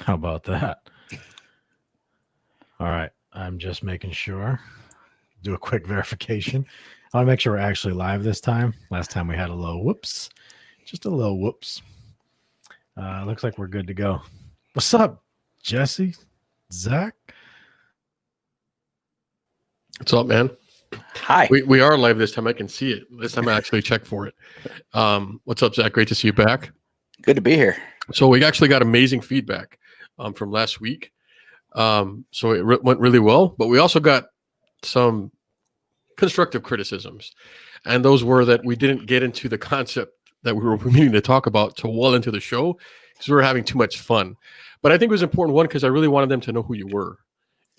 How about that? All right. I'm just making sure. Do a quick verification. I want to make sure we're actually live this time. Last time we had a little whoops. Just a little whoops. Looks like we're good to go. What's up, Jesse? Zach? What's up, man? Hi. We are live this time. I can see it. This time I actually checked for it. What's up, Zach? Great to see you back. Good to be here. So we actually got amazing feedback from last week. So it went really well, but we also got some constructive criticisms. And those were that we didn't get into the concept that we were meaning to talk about till well into the show because we were having too much fun. But I think it was an important one because I really wanted them to know who you were.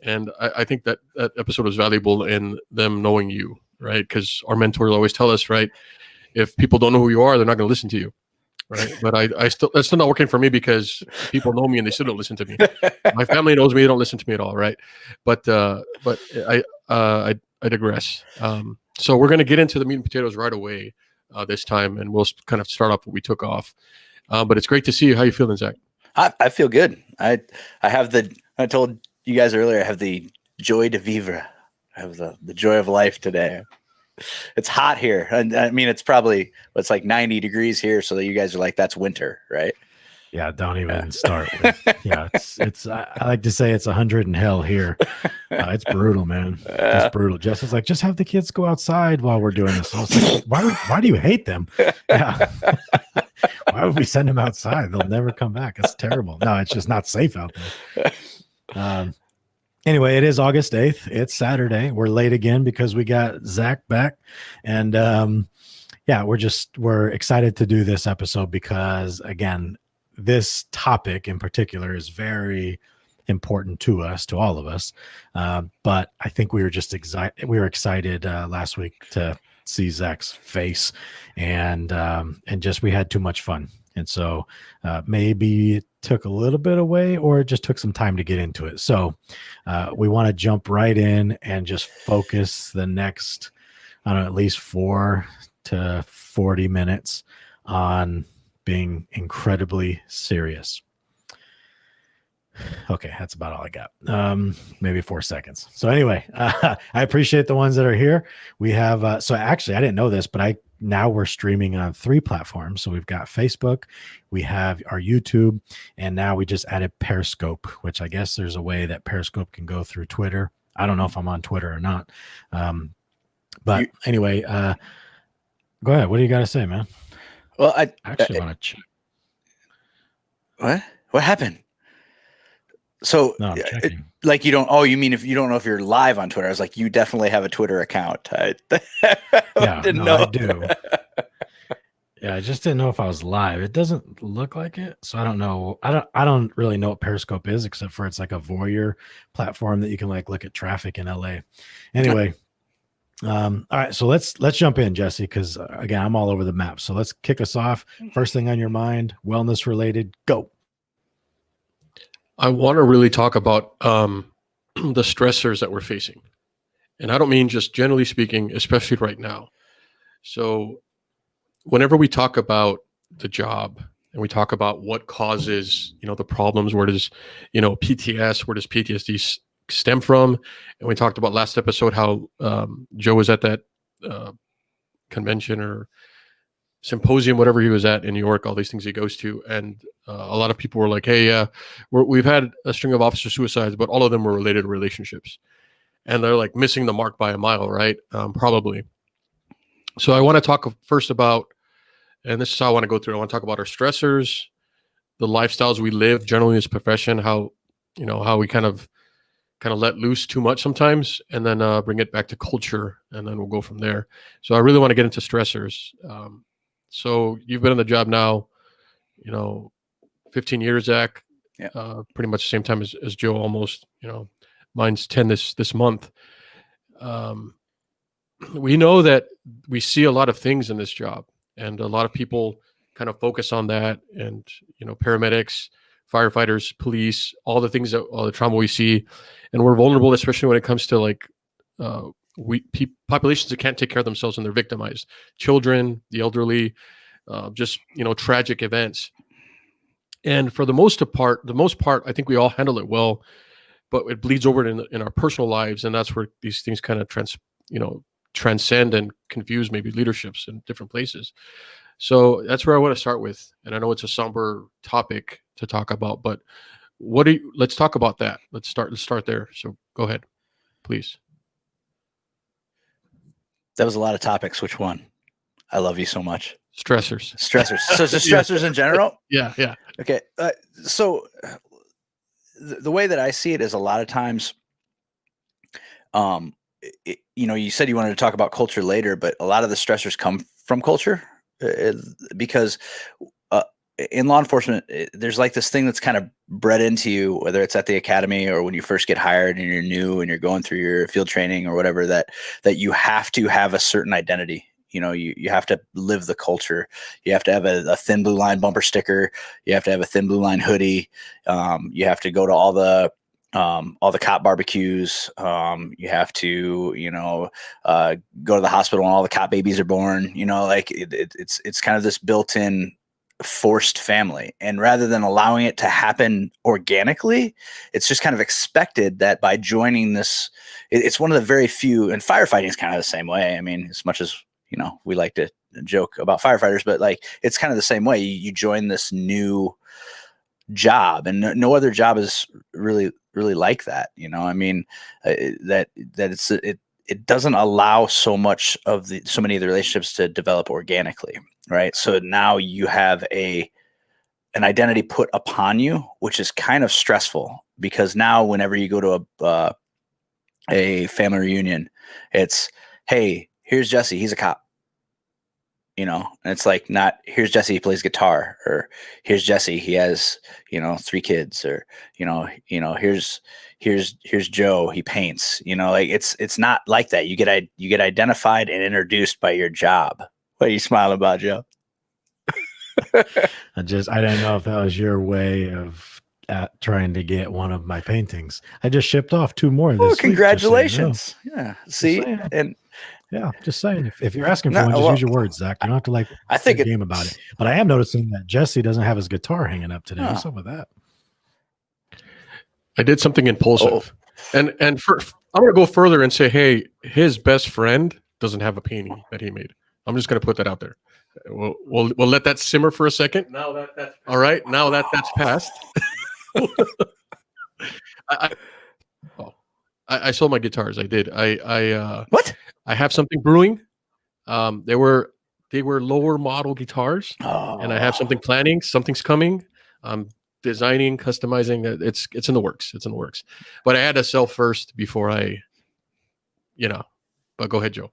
And I think that episode was valuable in them knowing you, right? Because our mentors always tell us, right, if people don't know who you are, they're not going to listen to you, right? But that's still not working for me because people know me and they still don't listen to me. My family knows me; they don't listen to me at all, right? But I digress. So we're going to get into the meat and potatoes right away this time, and we'll kind of start off what we took off. But it's great to see you. How you feeling, Zach? I feel good. I told you guys earlier, I have the joy de vivre. I have the joy of life today. It's hot here. And I mean, it's like 90 degrees here. So that you guys are like, that's winter, right? Yeah. Don't even start with, it's, I like to say it's 100 in hell here. It's brutal, man. It's brutal. Justin's like, just have the kids go outside while we're doing this. I was like, why do you hate them? Yeah. Why would we send them outside? They'll never come back. It's terrible. No, it's just not safe out there. Anyway, it is August 8th. It's Saturday. We're late again because we got Zach back. And we're excited to do this episode because, again, this topic in particular is very important to us, to all of us. But I think we were just excited. We were excited last week to see Zach's face and just we had too much fun. And so maybe it took a little bit away or it just took some time to get into it. So we want to jump right in and just focus the next, I don't know, at least 4 to 40 minutes on being incredibly serious. Okay, that's about all I got. Maybe 4 seconds. So anyway, I appreciate the ones that are here. We have, so actually I didn't know this, but now we're streaming on 3 platforms. So we've got Facebook, we have our YouTube, and now we just added Periscope, which I guess there's a way that Periscope can go through Twitter. I don't know if I'm on Twitter or not. Anyway, go ahead. What do you got to say, man? Well, I actually want to check. What happened? So, no, I'm checking. Like you don't. Oh, you mean if you don't know if you're live on Twitter? I was like, you definitely have a Twitter account. I didn't know. I do. Yeah, I just didn't know if I was live. It doesn't look like it, so I don't know. I don't really know what Periscope is, except for it's like a voyeur platform that you can like look at traffic in LA. Anyway, all right, so let's jump in, Jesse, because again, I'm all over the map. So let's kick us off. First thing on your mind, wellness related, go. I want to really talk about the stressors that we're facing. And I don't mean just generally speaking, especially right now. So whenever we talk about the job and we talk about what causes, the problems, where does, where does PTSD stem from? And we talked about last episode how Joe was at that convention or symposium, whatever he was at in New York, all these things he goes to. And a lot of people were like, hey, we've had a string of officer suicides, but all of them were related to relationships. And they're like missing the mark by a mile, right? Probably. So I want to talk first about, and this is how I want to go through. I want to talk about our stressors, the lifestyles we live generally in this profession, how we kind of let loose too much sometimes, and then bring it back to culture, and then we'll go from there. So I really want to get into stressors. So you've been on the job now, 15 years, Zach. Yeah. Pretty much the same time as Joe, almost. Mine's 10 this month. We know that we see a lot of things in this job, and a lot of people kind of focus on that, and paramedics, firefighters, police, all the trauma we see, and we're vulnerable, especially when it comes to like populations that can't take care of themselves and they're victimized, children, the elderly, just tragic events. And for the most part, I think we all handle it well, but it bleeds over in our personal lives, and that's where these things kind of transcend and confuse maybe leaderships in different places. So that's where I want to start with. And I know it's a somber topic to talk about, but let's talk about that. Let's start there. So go ahead, please. That was a lot of topics. Which one? I love you so much. Stressors. So the stressors in general? Yeah. Okay. So the way that I see it is a lot of times, you said you wanted to talk about culture later, but a lot of the stressors come from culture because in law enforcement, there's like this thing that's kind of bred into you, whether it's at the academy or when you first get hired and you're new and you're going through your field training or whatever, that you have to have a certain identity. You have to live the culture. You have to have a thin blue line bumper sticker. You have to have a thin blue line hoodie. You have to go to all the cop barbecues. You have to, go to the hospital when all the cop babies are born. It's kind of this built-in forced family. And rather than allowing it to happen organically, it's just kind of expected that by joining this, it's one of the very few, and firefighting is kind of the same way. I mean, as much as, we like to joke about firefighters, but like, it's kind of the same way. You join this new job, and no other job is really like that. I mean, that it doesn't allow so many of the relationships to develop organically, right? So now you have an identity put upon you, which is kind of stressful, because now whenever you go to a family reunion, it's, hey, here's Jesse, he's a cop. And it's like, not, here's Jesse, he plays guitar, or here's Jesse, he has, 3 kids, or, here's Joe, he paints, like it's not like that. You get identified and introduced by your job. What are you smiling about, Joe? I didn't know if that was your way of trying to get one of my paintings. I just shipped off 2 more this week. Congratulations. Yeah. See, and yeah, just saying, if you're asking for one, just use your words, Zach. You don't have to I think game about it. But I am noticing that Jesse doesn't have his guitar hanging up today. What's up with that? I did something impulsive. And I'm going to go further and say, hey, his best friend doesn't have a painting that he made. I'm just going to put that out there. We'll let that simmer for a second. Now that's all right. Now that's passed. I sold my guitars. I did. What? I have something brewing. They were lower model guitars, and I have something planning. Something's coming. I'm designing, customizing. It's in the works. It's in the works. But I had to sell first before I, But go ahead, Joe.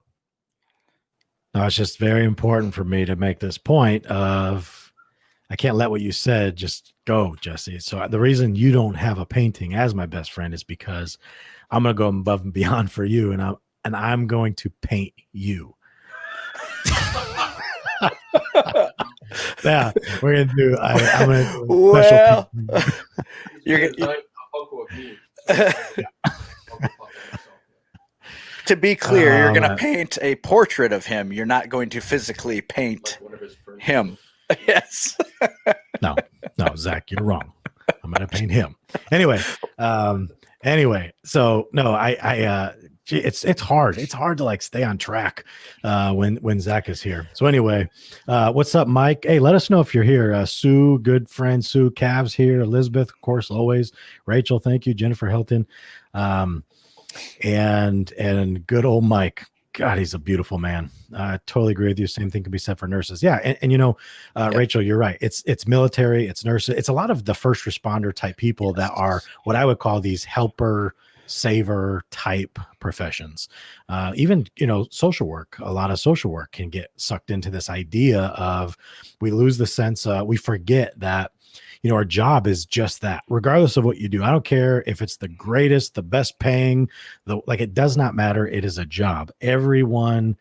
No, it's just very important for me to make this point of, I can't let what you said just go, Jesse. So the reason you don't have a painting as my best friend is because I'm going to go above and beyond for you, and I'm going to paint you. Yeah, we're going to do. I'm going to do a special painting. You're going to be clear, you're going to paint a portrait of him. You're not going to physically paint him. Yes. No, Zach, you're wrong. I'm going to paint him. Anyway, so no, it's hard. It's hard to like stay on track when Zach is here. So anyway, what's up, Mike? Hey, let us know if you're here. Sue, good friend Sue, Cavs here. Elizabeth, of course, always. Rachel, thank you. Jennifer Hilton, and good old Mike. God, he's a beautiful man. I totally agree with you. Same thing can be said for nurses. Yeah. And Rachel, you're right. It's military, it's nurses. It's a lot of the first responder type people that are what I would call these helper, saver type professions. Even, social work, a lot of social work can get sucked into this idea of, we lose the sense, we forget that, our job is just that, regardless of what you do. I don't care if it's the greatest, the best paying, it does not matter. It is a job. Everyone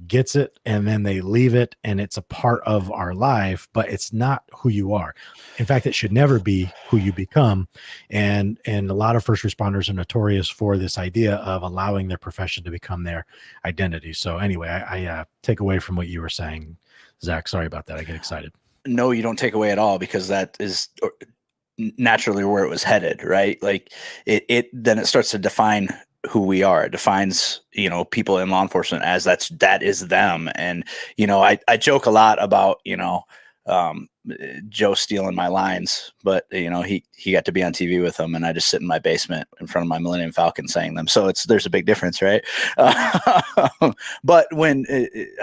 gets it and then they leave it, and it's a part of our life, but it's not who you are. In fact, it should never be who you become. And a lot of first responders are notorious for this idea of allowing their profession to become their identity. So anyway, I take away from what you were saying, Zach. Sorry about that. I get excited. no, you don't take away at all, because that is naturally where it was headed, right? Like it then it starts to define who we are. It defines, people in law enforcement as that is them. And, I joke a lot about, Joe stealing my lines, but he got to be on TV with them, and I just sit in my basement in front of my Millennium Falcon saying them. So there's a big difference, right? But when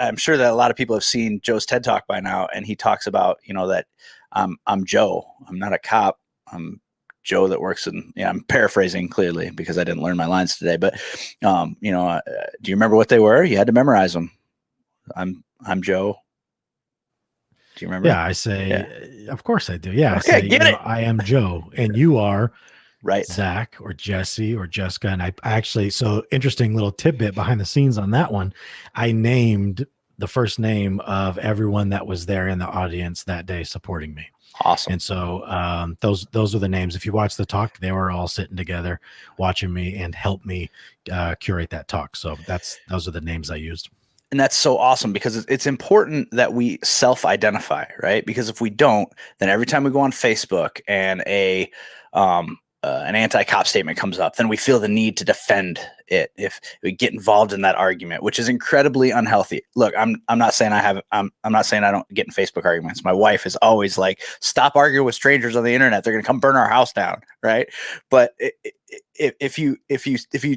I'm sure that a lot of people have seen Joe's TED Talk by now, and he talks about that I'm Joe. I'm not a cop. I'm Joe that works in. I'm paraphrasing clearly because I didn't learn my lines today. But do you remember what they were? You had to memorize them. I'm Joe. Do you remember? Yeah, I say, Of course I do. Yeah, Okay, I say, get it. I am Joe, and you are right, Zach or Jesse or Jessica. And I actually, so interesting little tidbit behind the scenes on that one. I named the first name of everyone that was there in the audience that day supporting me. Awesome. And so those are the names. If you watch the talk, they were all sitting together watching me and helped me curate that talk. So those are the names I used. And that's so awesome, because it's important that we self-identify, right? Because if we don't, then every time we go on Facebook and an anti-cop statement comes up, then we feel the need to defend it. If we get involved in that argument, which is incredibly unhealthy. Look, I'm not saying I'm not saying I don't get in Facebook arguments. My wife is always like, stop arguing with strangers on the internet. They're going to come burn our house down. Right. But if you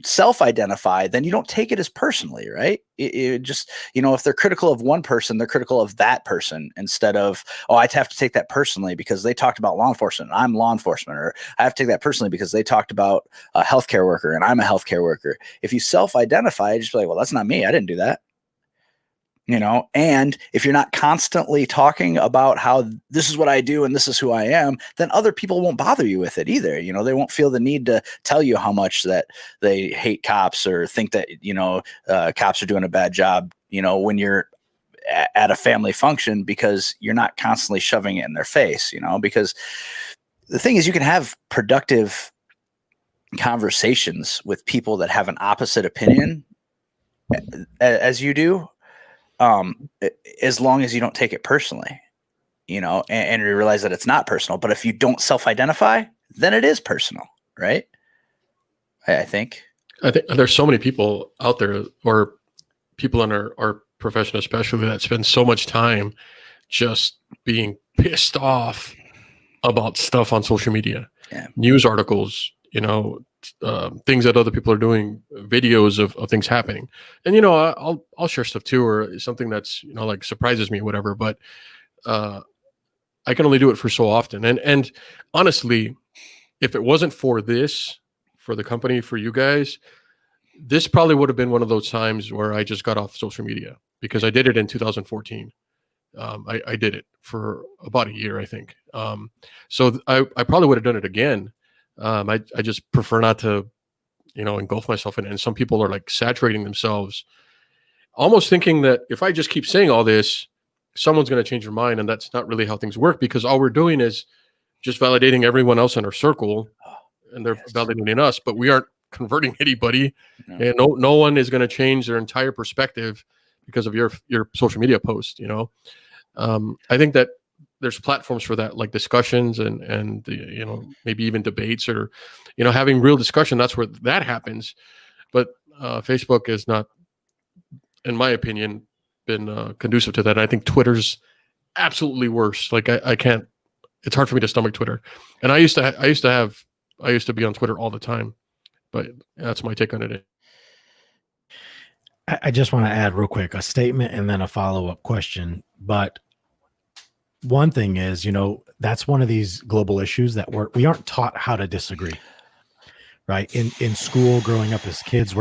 self-identify, then you don't take it as personally, right? It just, if they're critical of one person, they're critical of that person, instead of, oh, I have to take that personally because they talked about law enforcement and I'm law enforcement, or I have to take that personally because they talked about a healthcare worker and I'm a healthcare worker. If you self-identify, just be like, well, that's not me. I didn't do that. And if you're not constantly talking about how this is what I do and this is who I am, then other people won't bother you with it either. They won't feel the need to tell you how much that they hate cops or think that, cops are doing a bad job, when you're at a family function, because you're not constantly shoving it in their face, because the thing is, you can have productive conversations with people that have an opposite opinion as you do, as long as you don't take it personally, and you realize that it's not personal. But if you don't self-identify, then it is personal, right? I think there's so many people out there, or people in our profession especially, that spend so much time just being pissed off about stuff on social media, news articles, things that other people are doing, videos of things happening. And, I'll share stuff too, or something that's, like surprises me or whatever, but I can only do it for so often. And honestly, if it wasn't for this, for the company, for you guys, this probably would have been one of those times where I just got off social media, because I did it in 2014. I did it for about a year, I think. So I probably would have done it again. I just prefer not to, engulf myself in it. And some people are like saturating themselves, almost thinking that if I just keep saying all this, someone's going to change their mind. And that's not really how things work, because all we're doing is just validating everyone else in our circle, and they're validating us, but we aren't converting anybody. No. And no one is going to change their entire perspective because of your social media post. I think that there's platforms for that, like discussions and maybe even debates, or having real discussion. That's where that happens. But Facebook is not, in my opinion, been conducive to that. And I think Twitter's absolutely worse. Like I can't. It's hard for me to stomach Twitter. And I used to be on Twitter all the time. But that's my take on it. I just want to add real quick a statement and then a follow-up question. But one thing is, that's one of these global issues that we aren't taught how to disagree, right? In school, growing up as kids,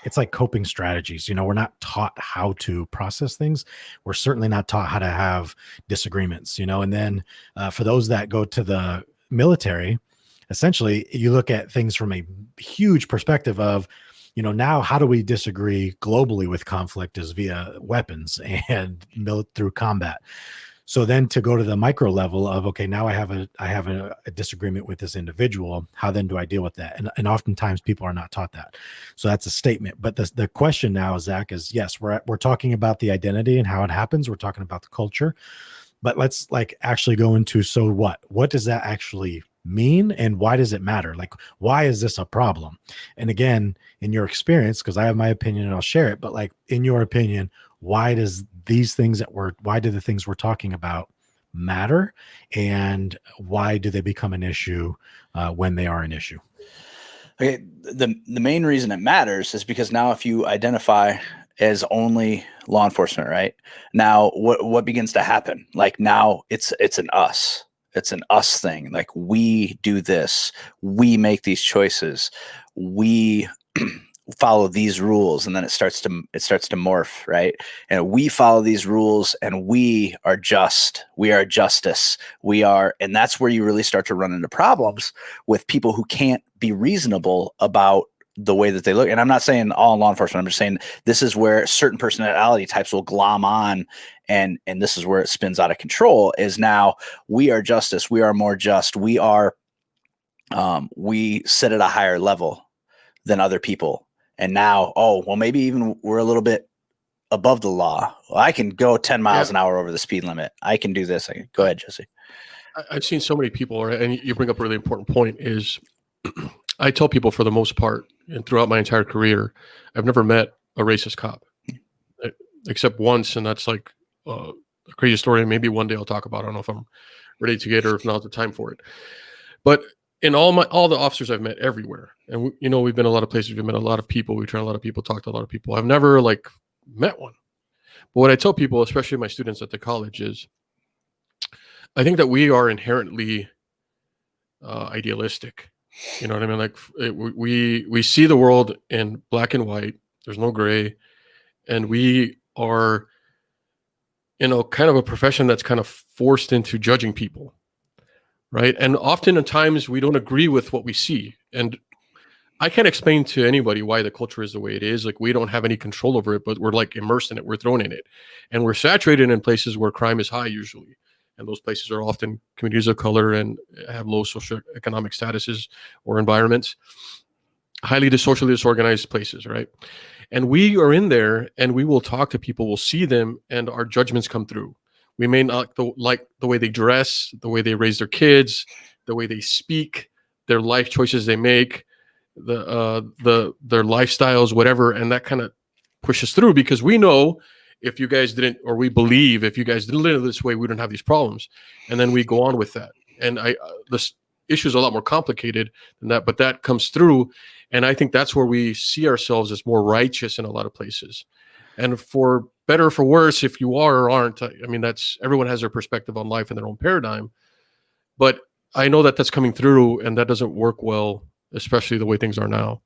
it's like coping strategies. We're not taught how to process things. We're certainly not taught how to have disagreements, and then for those that go to the military, essentially you look at things from a huge perspective of, now how do we disagree globally with conflict is via weapons and through combat. So then to go to the micro level of, okay, now I have a disagreement with this individual. How then do I deal with that? And oftentimes people are not taught that. So that's a statement. But the question now, Zach, is yes, we're talking about the identity and how it happens. We're talking about the culture. but let's like actually go into, so what does that actually mean, and why does it matter? Like, why is this a problem? And again, in your experience, because I have my opinion and I'll share it, but like in your opinion, why do the things we're talking about matter, and why do they become an issue when they are an issue? Okay, the main reason it matters is because now if you identify as only law enforcement, right? Now what begins to happen? Like now it's an us. It's an us thing. Like we do this, we make these choices, we follow these rules, and then it starts to morph, right? And we follow these rules, and we are just, we are justice, we are, and that's where you really start to run into problems with people who can't be reasonable about the way that they look. And I'm not saying all law enforcement, I'm just saying this is where certain personality types will glom on, and this is where it spins out of control. Is now we are justice, we are more just, we are we sit at a higher level than other people. And now, oh, well, maybe even we're a little bit above the law. Well, I can go 10 miles an hour over the speed limit. I can do this. Go ahead, Jesse. I've seen so many people, and you bring up a really important point, is I tell people for the most part, and throughout my entire career, I've never met a racist cop except once. And that's like a crazy story. Maybe one day I'll talk about it. I don't know if I'm ready to get, or if now's the time for it. But in all the officers I've met everywhere, and we've been a lot of places, we've met a lot of people, we train a lot of people, talk to a lot of people. I've never like met one. But what I tell people, especially my students at the college, is I think that we are inherently idealistic. You know what I mean? Like we see the world in black and white. There's no gray, and we are, kind of a profession that's kind of forced into judging people. Right. And often at times we don't agree with what we see. And I can't explain to anybody why the culture is the way it is. Like we don't have any control over it, but we're like immersed in it. We're thrown in it. And we're saturated in places where crime is high usually. And those places are often communities of color and have low socioeconomic statuses or environments, highly socially disorganized places. Right. And we are in there, and we will talk to people, we'll see them, and our judgments come through. We may not like the way they dress, the way they raise their kids, the way they speak, their life choices they make, their lifestyles, whatever, and that kind of pushes through, because we know if you guys didn't, or we believe if you guys didn't live this way, we don't have these problems, and then we go on with that. And this issue is a lot more complicated than that, but that comes through, and I think that's where we see ourselves as more righteous in a lot of places. And for better or for worse, if you are or aren't, I mean, that's, everyone has their perspective on life and their own paradigm. But I know that that's coming through, and that doesn't work well, especially the way things are now.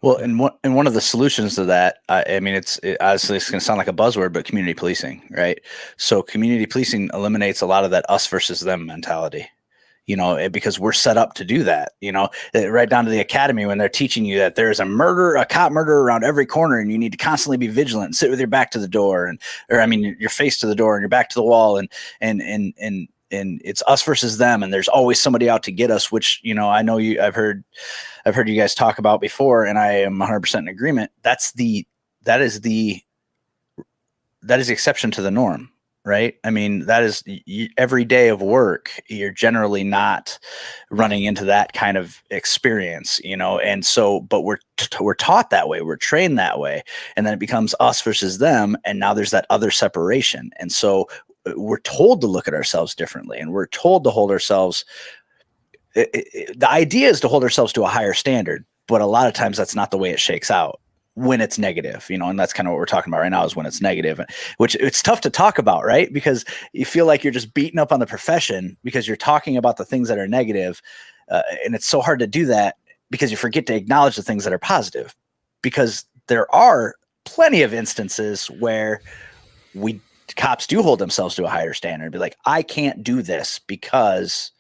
Well, and one of the solutions to that, I mean, obviously it's going to sound like a buzzword, but community policing, right? So community policing eliminates a lot of that us versus them mentality. Because we're set up to do that, right down to the academy when they're teaching you that there's a cop murder around every corner, and you need to constantly be vigilant and sit with your back to the door, your face to the door and your back to the wall. And it's us versus them. And there's always somebody out to get us, which, I know I've heard you guys talk about before, and I am 100% in agreement. That is the exception to the norm. Right. I mean, that is every day of work. You're generally not running into that kind of experience, and so, but we're taught that way. We're trained that way. And then it becomes us versus them. And now there's that other separation. And so we're told to look at ourselves differently, and we're told to hold ourselves. The idea is to hold ourselves to a higher standard, but a lot of times that's not the way it shakes out when it's negative, and that's kind of what we're talking about right now, is when it's negative, which it's tough to talk about, right? Because you feel like you're just beating up on the profession because you're talking about the things that are negative. And it's so hard to do that because you forget to acknowledge the things that are positive, because there are plenty of instances where cops do hold themselves to a higher standard and be like, I can't do this because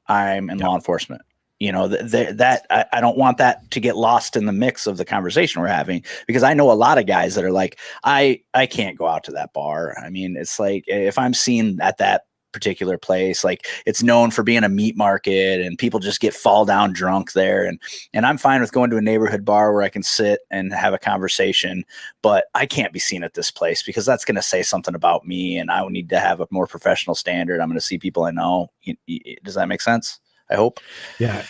I'm in law enforcement. I don't want that to get lost in the mix of the conversation we're having, because I know a lot of guys that are like, I can't go out to that bar. I mean, it's like, if I'm seen at that particular place. Like, it's known for being a meat market, and people just get fall down drunk there. And I'm fine with going to a neighborhood bar where I can sit and have a conversation, but I can't be seen at this place because that's going to say something about me, and I would need to have a more professional standard. I'm going to see people I know. Does that make sense? I hope. Yeah.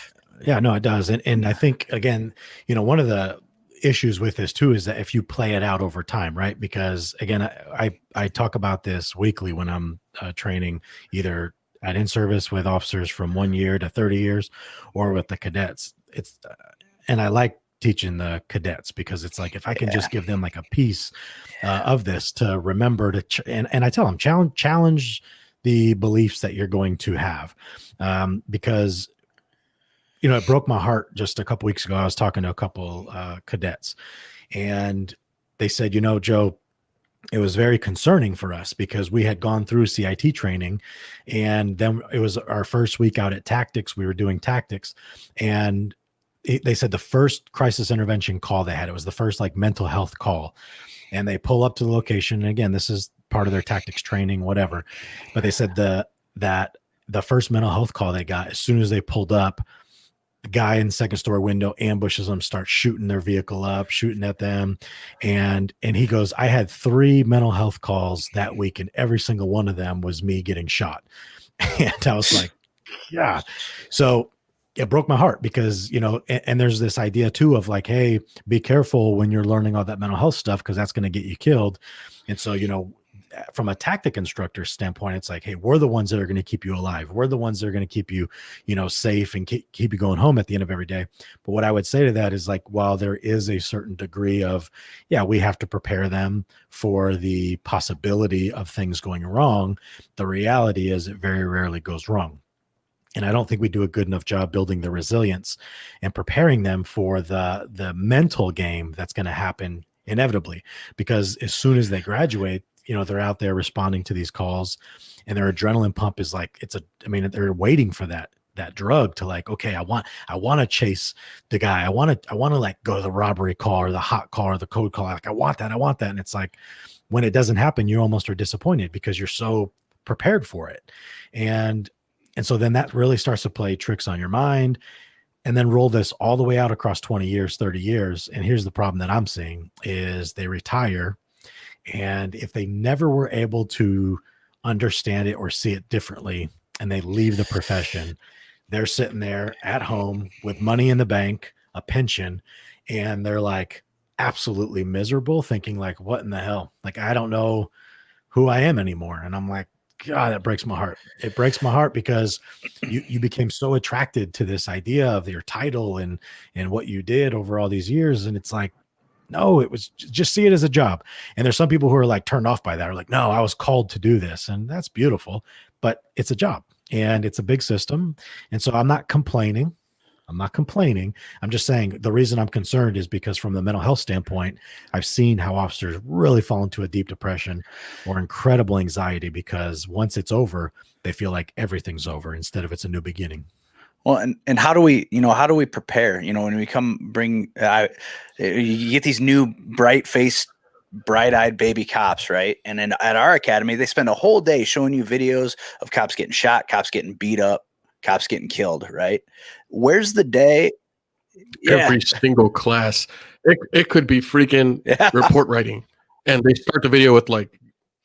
Yeah, no, it does. And I think, again, one of the issues with this too is that if you play it out over time, right? Because again, I talk about this weekly when I'm training, either at in-service with officers from 1 year to 30 years or with the cadets. And I like teaching the cadets because it's like, if I can just give them like a piece of this to remember and I tell them, challenge the beliefs that you're going to have, because it broke my heart just a couple weeks ago. I was talking to a couple cadets, and they said, Joe, it was very concerning for us because we had gone through CIT training, and then it was our first week out at tactics. We were doing tactics, and they said the first crisis intervention call they had, it was the first like mental health call, and they pull up to the location. And again, this is part of their tactics training, whatever. But they said that the first mental health call they got, as soon as they pulled up, the guy in the second story window ambushes them, starts shooting their vehicle up, shooting at them. And he goes, I had 3 mental health calls that week, and every single one of them was me getting shot. And I was like, yeah. So it broke my heart because, and there's this idea too of like, hey, be careful when you're learning all that mental health stuff, because that's going to get you killed. And so, from a tactic instructor standpoint, it's like, hey, we're the ones that are going to keep you alive. We're the ones that are going to keep you, safe and keep you going home at the end of every day. But what I would say to that is like, while there is a certain degree of, we have to prepare them for the possibility of things going wrong, the reality is it very rarely goes wrong. And I don't think we do a good enough job building the resilience and preparing them for the mental game that's going to happen inevitably, because as soon as they graduate, they're out there responding to these calls, and their adrenaline pump is like, they're waiting for that drug to like, okay, I want to chase the guy. I want to like go to the robbery call or the hot call or the code call. Like, I want that. And it's like, when it doesn't happen, you almost are disappointed because you're so prepared for it. And so then that really starts to play tricks on your mind, and then roll this all the way out across 20 years, 30 years. And here's the problem that I'm seeing is they retire. And if they never were able to understand it or see it differently, and they leave the profession, they're sitting there at home with money in the bank, a pension, and they're like absolutely miserable, thinking like, what in the hell? Like, I don't know who I am anymore. And I'm like, God, that breaks my heart. It breaks my heart because you became so attracted to this idea of your title and what you did over all these years. And it's like, no, it was just see it as a job. And there's some people who are like turned off by that, are like, no, I was called to do this. And that's beautiful, but it's a job and it's a big system. And so I'm not complaining. I'm just saying the reason I'm concerned is because from the mental health standpoint, I've seen how officers really fall into a deep depression or incredible anxiety because once it's over, they feel like everything's over instead of it's a new beginning. Well, and how do we prepare, when we you get these new bright-eyed baby cops, right? And then at our academy, they spend a whole day showing you videos of cops getting shot, cops getting beat up, cops getting killed, right? Where's the day? Every single class, it could be freaking report writing. And they start the video with like,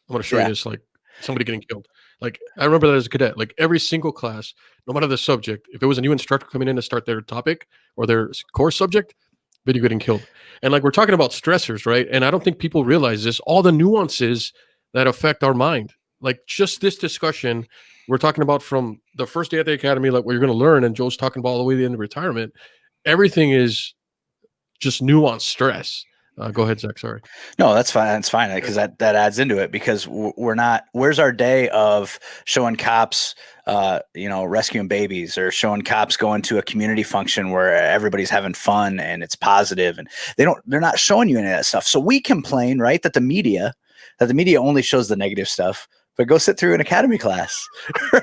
I'm going to show you this, like somebody getting killed. Like, I remember that as a cadet, like every single class, no matter the subject, if it was a new instructor coming in to start their topic or their course subject, video getting killed. And like, we're talking about stressors, right? And I don't think people realize this, all the nuances that affect our mind. Like just this discussion, we're talking about from the first day at the academy, like what you're going to learn. And Joe's talking about all the way to the end of retirement. Everything is just nuanced stress. Go ahead, Zach. Sorry. No, that's fine. That's fine because that adds into it because we're not. Where's our day of showing cops, rescuing babies, or showing cops going to a community function where everybody's having fun and it's positive, and they're not showing you any of that stuff. So we complain, right, that the media only shows the negative stuff. But go sit through an academy class,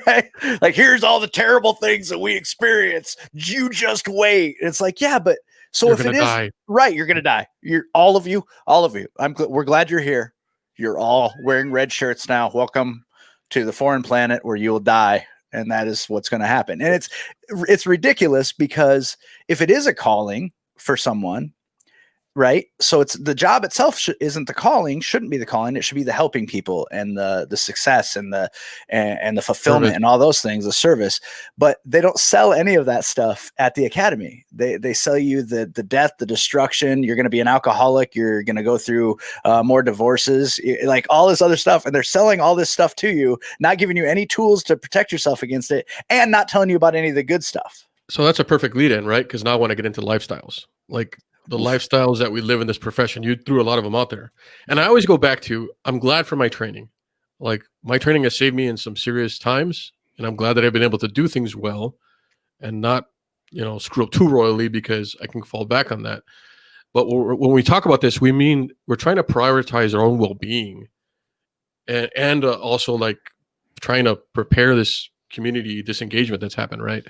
right? Like, here's all the terrible things that we experience. You just wait. It's like, yeah, but. So if it is right, you're going to die. You're all of you. We're glad you're here. You're all wearing red shirts now. Welcome to the foreign planet where you will die. And that is what's going to happen. And it's ridiculous, because if it is a calling for someone, right? So it's the job itself isn't the calling, shouldn't be the calling. It should be the helping people and the success and the fulfillment Service. and all those things, the service. But they don't sell any of that stuff at the academy. They sell you the death, the destruction. You're going to be an alcoholic. You're going to go through more divorces, like all this other stuff. And they're selling all this stuff to you, not giving you any tools to protect yourself against it, and not telling you about any of the good stuff. So that's a perfect lead in, right? Because now I want to get into lifestyles. Like the lifestyles that we live in this profession, you threw a lot of them out there. And I always go back to, I'm glad for my training. Like my training has saved me in some serious times. And I'm glad that I've been able to do things well and not, screw up too royally, because I can fall back on that. But when we talk about this, we mean we're trying to prioritize our own well-being and also like trying to prepare this community disengagement that's happened, right?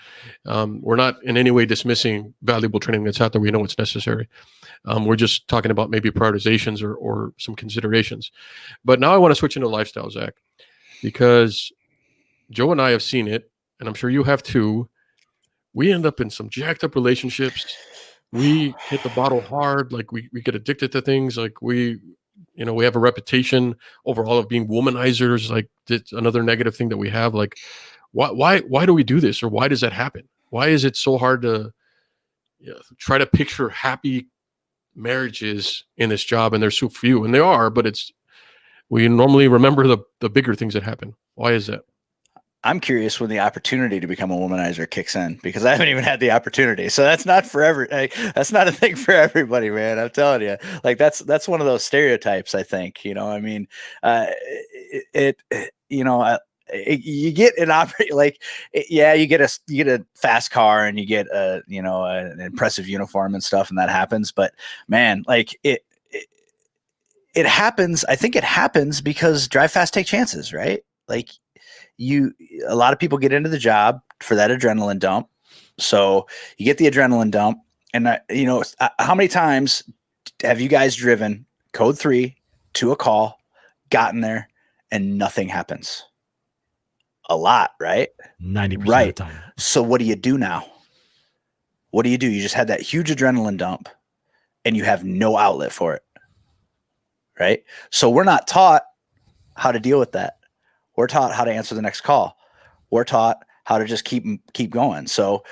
We're not in any way dismissing valuable training that's out there. We know it's necessary. We're just talking about maybe prioritizations or some considerations. But now I want to switch into lifestyle, Zach, because Joe and I have seen it, and I'm sure you have too. We end up in some jacked up relationships. We hit the bottle hard. Like we get addicted to things. Like we have a reputation overall of being womanizers. Like it's another negative thing that we have. Like, why do we do this, or why does that happen? Why is it so hard to try to picture happy marriages in this job? And there's so few, and they are, but we normally remember the bigger things that happen. Why is that? I'm curious when the opportunity to become a womanizer kicks in, because I haven't even had the opportunity. So that's not for that's not a thing for everybody, man. I'm telling you, like that's one of those stereotypes. I think, you get an you get a fast car and you get an impressive uniform and stuff, and that happens. But man, like it happens. I think it happens because drive fast, take chances, right? Like a lot of people get into the job for that adrenaline dump. So you get the adrenaline dump, and how many times have you guys driven code 3 to a call, gotten there, and nothing happens? A lot, right? 90% of the time. So what do you do now? What do? You just had that huge adrenaline dump and you have no outlet for it, right? So we're not taught how to deal with that. We're taught how to answer the next call. We're taught how to just keep going. So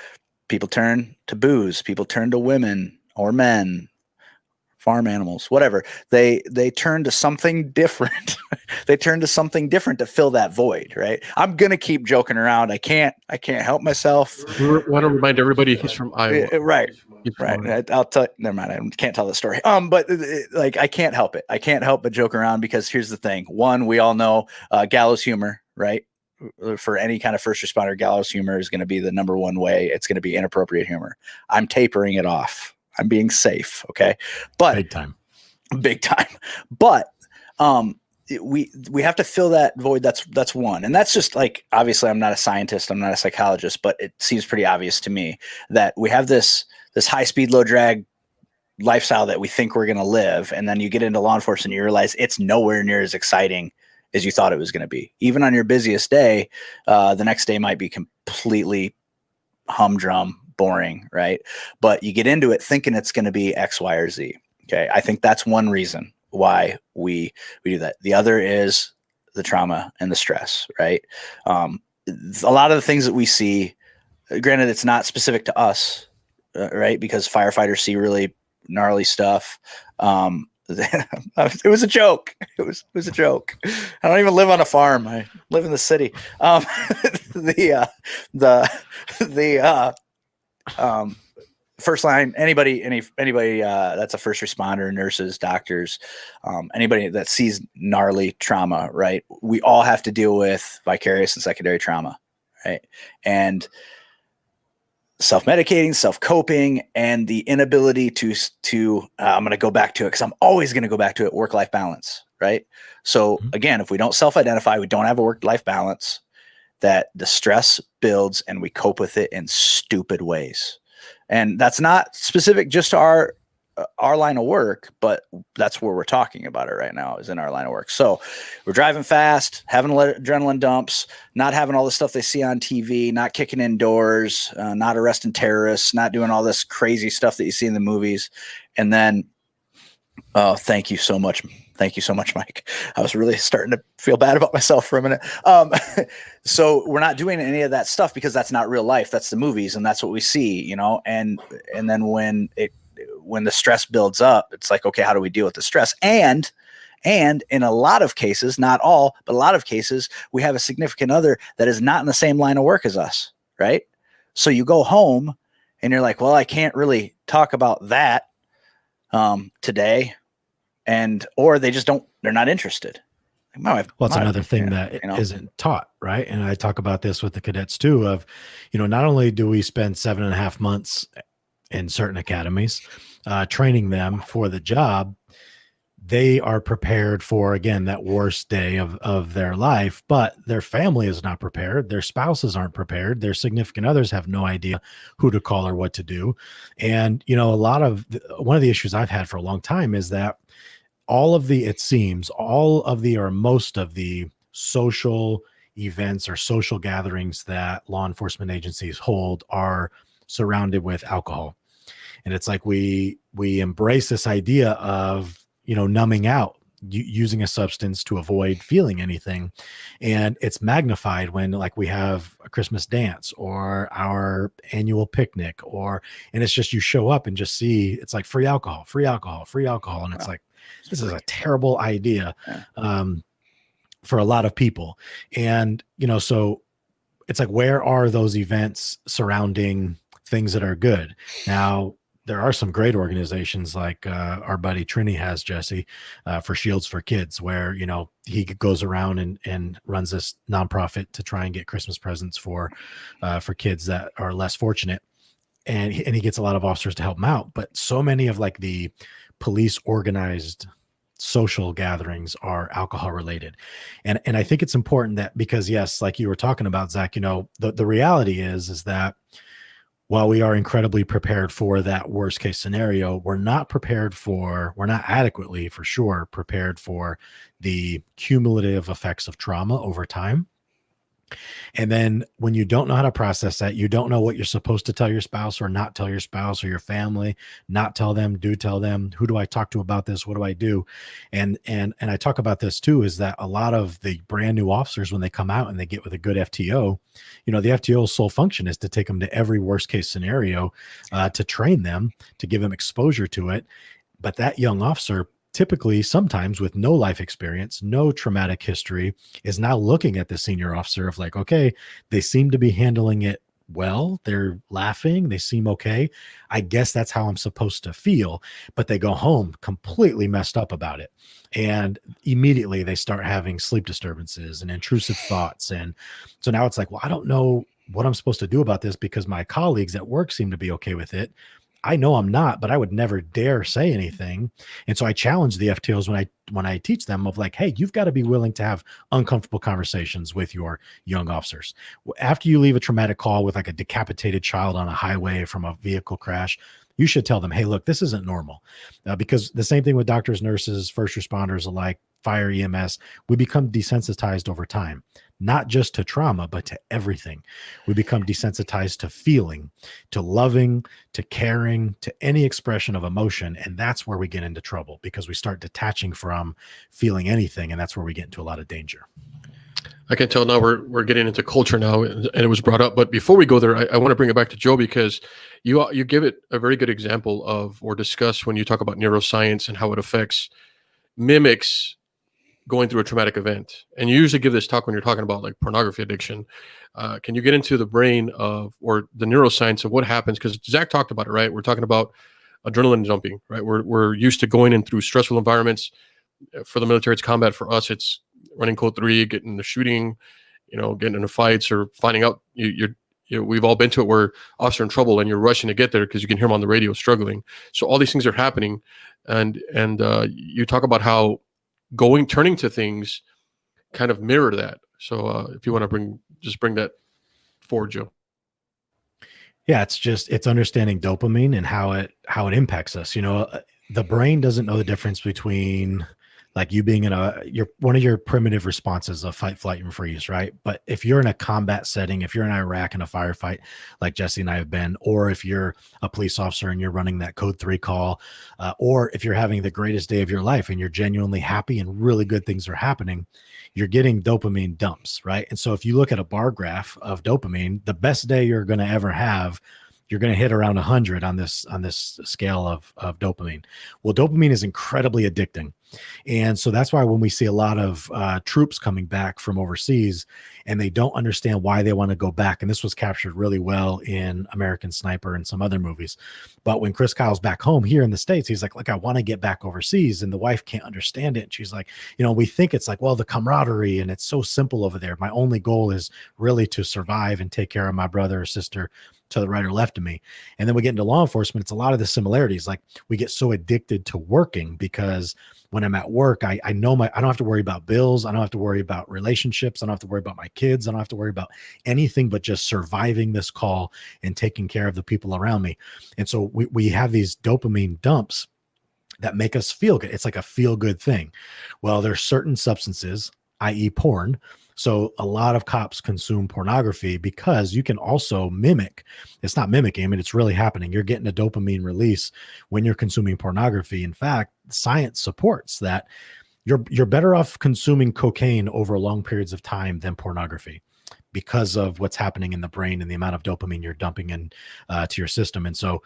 people turn to booze, people turn to women or men, farm animals, whatever. They turn to something different. They turn to something different to fill that void, right? I'm gonna keep joking around. I can't help myself. We want to remind everybody he's from Iowa. Right. I'll tell. Never mind. I can't tell the story. But like I can't help it. I can't help but joke around, because here's the thing. One, we all know gallows humor, right? For any kind of first responder, gallows humor is going to be the number one way. It's going to be inappropriate humor. I'm tapering it off. I'm being safe. Okay. But big time. But, we have to fill that void. That's one. And that's just like, obviously I'm not a scientist. I'm not a psychologist, but it seems pretty obvious to me that we have this high speed, low drag lifestyle that we think we're going to live. And then you get into law enforcement and you realize it's nowhere near as exciting as you thought it was going to be. Even on your busiest day, the next day might be completely humdrum, boring, right? But you get into it thinking it's going to be X, Y, or Z. Okay. I think that's one reason why we do that. The other is the trauma and the stress, right? A lot of the things that we see, granted, it's not specific to us, right? Because firefighters see really gnarly stuff. It was a joke. It was a joke. I don't even live on a farm. I live in the city. First line, anybody that's a first responder, nurses, doctors, anybody that sees gnarly trauma, right? We all have to deal with vicarious and secondary trauma, right? And self-medicating, self-coping, and the inability to I'm going to go back to it because I'm always going to go back to it, work-life balance, right? So again, if we don't self-identify, we don't have a work-life balance, that the stress builds and we cope with it in stupid ways. And that's not specific just to our our line of work, but that's where we're talking about it right now, is in our line of work. So we're driving fast, having adrenaline dumps, not having all the stuff they see on TV, not kicking indoors, not arresting terrorists, not doing all this crazy stuff that you see in the movies. And then, thank you so much. Thank you so much, Mike. I was really starting to feel bad about myself for a minute. So we're not doing any of that stuff because that's not real life. That's the movies, and that's what we see, you know. And then when the stress builds up, it's like, okay, how do we deal with the stress? And in a lot of cases, not all, but a lot of cases, we have a significant other that is not in the same line of work as us, right? So you go home and you're like, well, I can't really talk about that today. Or they just they're not interested. Well, it's another thing that isn't taught, right? And I talk about this with the cadets too, of, not only do we spend 7.5 months in certain academies training them for the job, they are prepared for, again, that worst day of their life, but their family is not prepared. Their spouses aren't prepared. Their significant others have no idea who to call or what to do. And, one of the issues I've had for a long time is that it seems most of the social events or social gatherings that law enforcement agencies hold are surrounded with alcohol. And it's like we embrace this idea of, numbing out, using a substance to avoid feeling anything. And it's magnified when, like, we have a Christmas dance or our annual picnic, and it's just, you show up and just see, it's like free alcohol, free alcohol, free alcohol. And it's like, this is a terrible idea for a lot of people. And, so it's like, where are those events surrounding things that are good? Now, there are some great organizations like our buddy Trini has, Jesse, for Shields for Kids, where, he goes around and runs this nonprofit to try and get Christmas presents for kids that are less fortunate. And he gets a lot of officers to help him out. But so many of, like, the police organized social gatherings are alcohol related. And I think it's important that, because yes, like you were talking about, Zach, the reality is that while we are incredibly prepared for that worst case scenario, we're not adequately, for sure, prepared for the cumulative effects of trauma over time. And then when you don't know how to process that, you don't know what you're supposed to tell your spouse or not tell your spouse or your family, not tell them, do tell them, who do I talk to about this? What do I do? And I talk about this too, is that a lot of the brand new officers, when they come out and they get with a good FTO, the FTO's sole function is to take them to every worst case scenario, to train them, to give them exposure to it. But that young officer, typically, sometimes with no life experience, no traumatic history, is now looking at the senior officer of like, okay, they seem to be handling it well. They're laughing. They seem okay. I guess that's how I'm supposed to feel. But they go home completely messed up about it. And immediately they start having sleep disturbances and intrusive thoughts. And so now it's like, well, I don't know what I'm supposed to do about this, because my colleagues at work seem to be okay with it. I know I'm not, but I would never dare say anything. And so I challenge the FTOs when I teach them of like, hey, you've got to be willing to have uncomfortable conversations with your young officers. After you leave a traumatic call with like a decapitated child on a highway from a vehicle crash, you should tell them, hey, look, this isn't normal. Because the same thing with doctors, nurses, first responders alike, fire, EMS, we become desensitized over time, not just to trauma, but to everything. We become desensitized to feeling, to loving, to caring, to any expression of emotion. And that's where we get into trouble, because we start detaching from feeling anything. And that's where we get into a lot of danger. I can tell now we're getting into culture now, and it was brought up. But before we go there, I want to bring it back to Joe, because you give it a very good example of, or discuss, when you talk about neuroscience and how it mimics going through a traumatic event. And you usually give this talk when you're talking about like pornography addiction. Can you get into the brain or the neuroscience of what happens? Because Zach talked about it, right? We're talking about adrenaline jumping, right? We're used to going in through stressful environments. For the military, it's combat. For us, it's running code 3, getting into shooting, getting into fights, or finding out we've all been to it where officer in trouble and you're rushing to get there because you can hear him on the radio struggling. So all these things are happening. And you talk about how turning to things kind of mirror that. So if you want to bring that forward, Joe. Yeah, it's understanding dopamine and how it impacts us. the brain doesn't know the difference between like you being in one of your primitive responses of fight, flight, and freeze, right? But if you're in a combat setting, if you're in Iraq in a firefight, like Jesse and I have been, or if you're a police officer and you're running that code 3 call, or if you're having the greatest day of your life and you're genuinely happy and really good things are happening, you're getting dopamine dumps, right? And so if you look at a bar graph of dopamine, the best day you're going to ever have, you're going to hit around 100 on this scale of dopamine. Well, dopamine is incredibly addicting. And so that's why when we see a lot of troops coming back from overseas and they don't understand why they want to go back, and this was captured really well in American Sniper and some other movies. But when Chris Kyle's back home here in the States, he's like, look, I want to get back overseas. And the wife can't understand it. And she's like, we think it's like, well, the camaraderie and it's so simple over there. My only goal is really to survive and take care of my brother or sister to the right or left of me. And then we get into law enforcement. It's a lot of the similarities. Like we get so addicted to working because when I'm at work, I know I don't have to worry about bills. I don't have to worry about relationships. I don't have to worry about my kids. I don't have to worry about anything but just surviving this call and taking care of the people around me. And so we have these dopamine dumps that make us feel good. It's like a feel good thing. Well, there's certain substances, i.e. porn. So a lot of cops consume pornography because you can also mimic. It's not mimicking, it's really happening. You're getting a dopamine release when you're consuming pornography. In fact, science supports that you're better off consuming cocaine over long periods of time than pornography because of what's happening in the brain and the amount of dopamine you're dumping in to your system. And so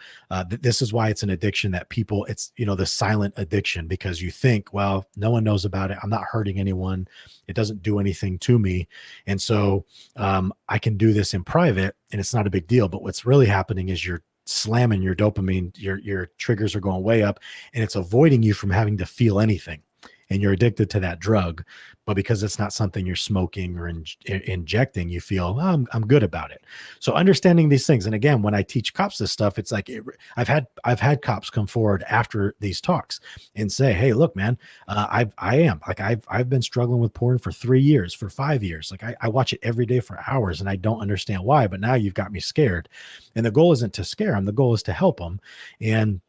this is why it's an addiction that people, it's, the silent addiction, because you think, well, no one knows about it. I'm not hurting anyone. It doesn't do anything to me. And so I can do this in private and it's not a big deal. But what's really happening is you're slamming your dopamine, your triggers are going way up and it's avoiding you from having to feel anything. And you're addicted to that drug, but because it's not something you're smoking or injecting, you feel, oh, I'm good about it. So understanding these things. And again, when I teach cops this stuff, it's like, I've had cops come forward after these talks and say, hey, look, man, I've been struggling with porn for 3 years, for 5 years. Like I watch it every day for hours and I don't understand why, but now you've got me scared. And the goal isn't to scare them. The goal is to help them. And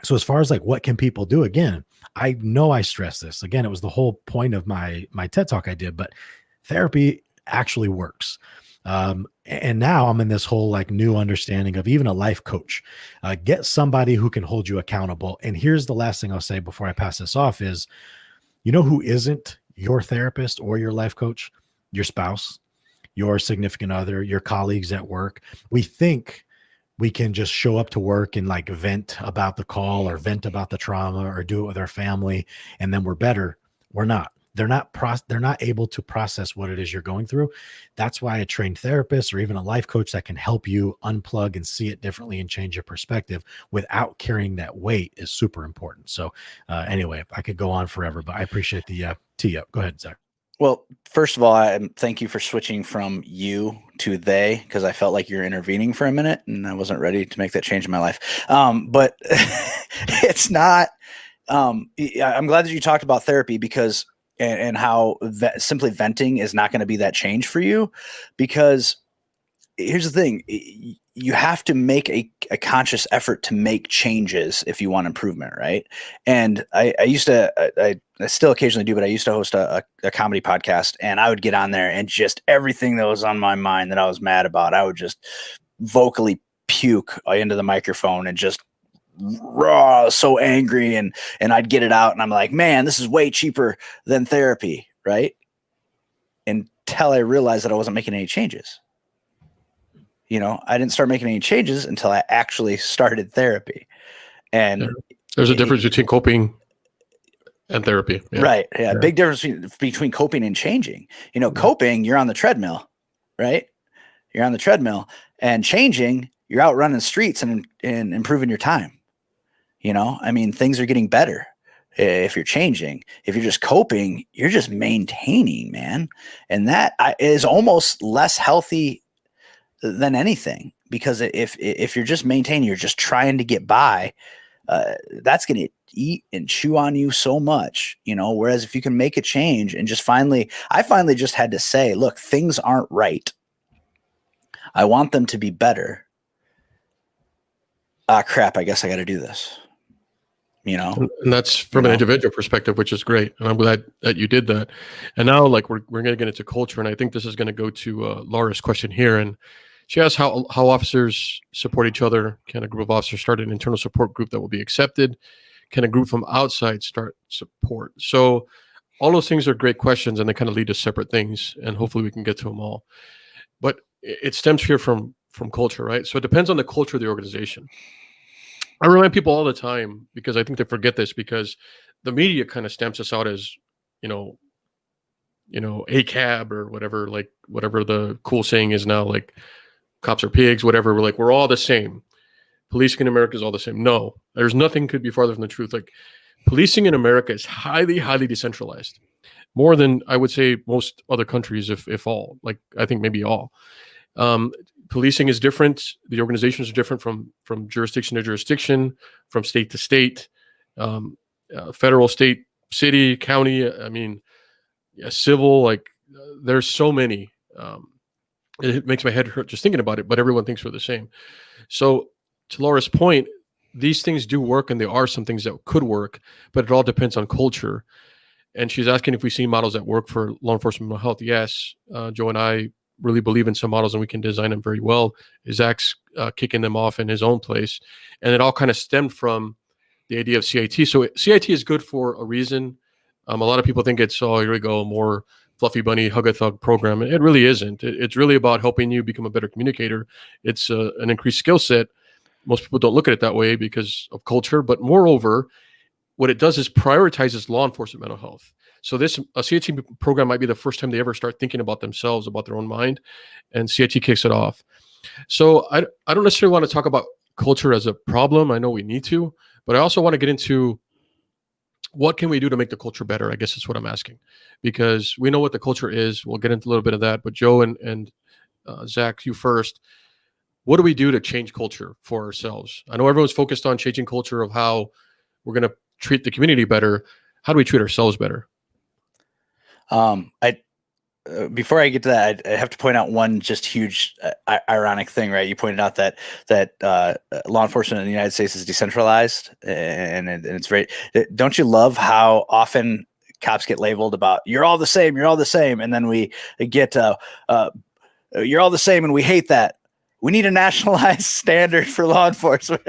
so as far as like, what can people do? Again, I know I stress this. Again, it was the whole point of my TED talk I did, but therapy actually works. And now I'm in this whole like new understanding of even a life coach. Get somebody who can hold you accountable. And here's the last thing I'll say before I pass this off is, who isn't your therapist or your life coach? Your spouse, your significant other, your colleagues at work. We think we can just show up to work and like vent about the call or vent about the trauma or do it with our family. And then we're better. We're not. They're not able to process what it is you're going through. That's why a trained therapist or even a life coach that can help you unplug and see it differently and change your perspective without carrying that weight is super important. So anyway, I could go on forever, but I appreciate the tee up. Go ahead, Zach. Well, first of all, thank you for switching from you to they, because I felt like you're intervening for a minute and I wasn't ready to make that change in my life. But it's not, I'm glad that you talked about therapy because, and how simply venting is not going to be that change for you, because here's the thing. You have to make a conscious effort to make changes if you want improvement, right? And I used to, I still occasionally do, but I used to host a comedy podcast, and I would get on there and just everything that was on my mind that I was mad about, I would just vocally puke into the microphone and just raw, so angry, and I'd get it out, and I'm like, man, this is way cheaper than therapy, right? Until I realized that I wasn't making any changes. I didn't start making any changes until I actually started therapy. And there's a difference between coping and therapy. Yeah. Right. Yeah. Big difference between coping and changing. Coping, you're on the treadmill, right? You're on the treadmill, and changing, you're out running streets and improving your time. Things are getting better if you're changing. If you're just coping, you're just maintaining, man. And that is almost less healthy than anything, because if you're just maintaining, you're just trying to get by, that's going to eat and chew on you so much, whereas if you can make a change and I finally just had to say, look, things aren't right. I want them to be better. Crap. I guess I got to do this. And that's from an individual perspective, which is great. And I'm glad that you did that. And now, like, we're going to get into culture. And I think this is going to go to Laura's question here. And she asked how officers support each other. Can a group of officers start an internal support group that will be accepted? Can a group from outside start support? So all those things are great questions, and they kind of lead to separate things. And hopefully we can get to them all. But it stems here from culture, right? So it depends on the culture of the organization. I remind people all the time, because I think they forget this, because the media kind of stamps us out as, a cab or whatever, like whatever the cool saying is now, like cops are pigs, whatever. We're like, we're all the same. Policing in America is all the same. No, there's nothing could be farther from the truth. Like, policing in America is highly, highly decentralized, more than I would say most other countries, if all. Like, I think maybe all. Policing is different. The organizations are different from jurisdiction to jurisdiction, from state to state, federal, state, city, county. I mean, civil. Like, there's so many. It makes my head hurt just thinking about it. But everyone thinks we're the same. So, to Laura's point, these things do work, and there are some things that could work, but it all depends on culture. And she's asking if we see models that work for law enforcement mental health. Yes, Joe and I really believe in some models, and we can design them very well. Zach's kicking them off in his own place. And it all kind of stemmed from the idea of CIT. So CIT is good for a reason. A lot of people think it's, oh, here we go, more fluffy bunny, hug a thug program. It really isn't. It's really about helping you become a better communicator. It's an increased skill set. Most people don't look at it that way because of culture. But moreover, what it does is prioritizes law enforcement mental health. So a CIT program might be the first time they ever start thinking about themselves, about their own mind, and CIT kicks it off. So I don't necessarily want to talk about culture as a problem. I know we need to, but I also want to get into what can we do to make the culture better. I guess that's what I'm asking, because we know what the culture is. We'll get into a little bit of that, but Joe and Zach, you first. What do we do to change culture for ourselves? I know everyone's focused on changing culture of how we're going to treat the community better. How do we treat ourselves better? Before I get to that, I have to point out one just huge ironic thing, right? You pointed out that law enforcement in the United States is decentralized, and it's very. Don't you love how often cops get labeled about "you're all the same, you're all the same," and then we get "you're all the same," and we hate that. We need a nationalized standard for law enforcement.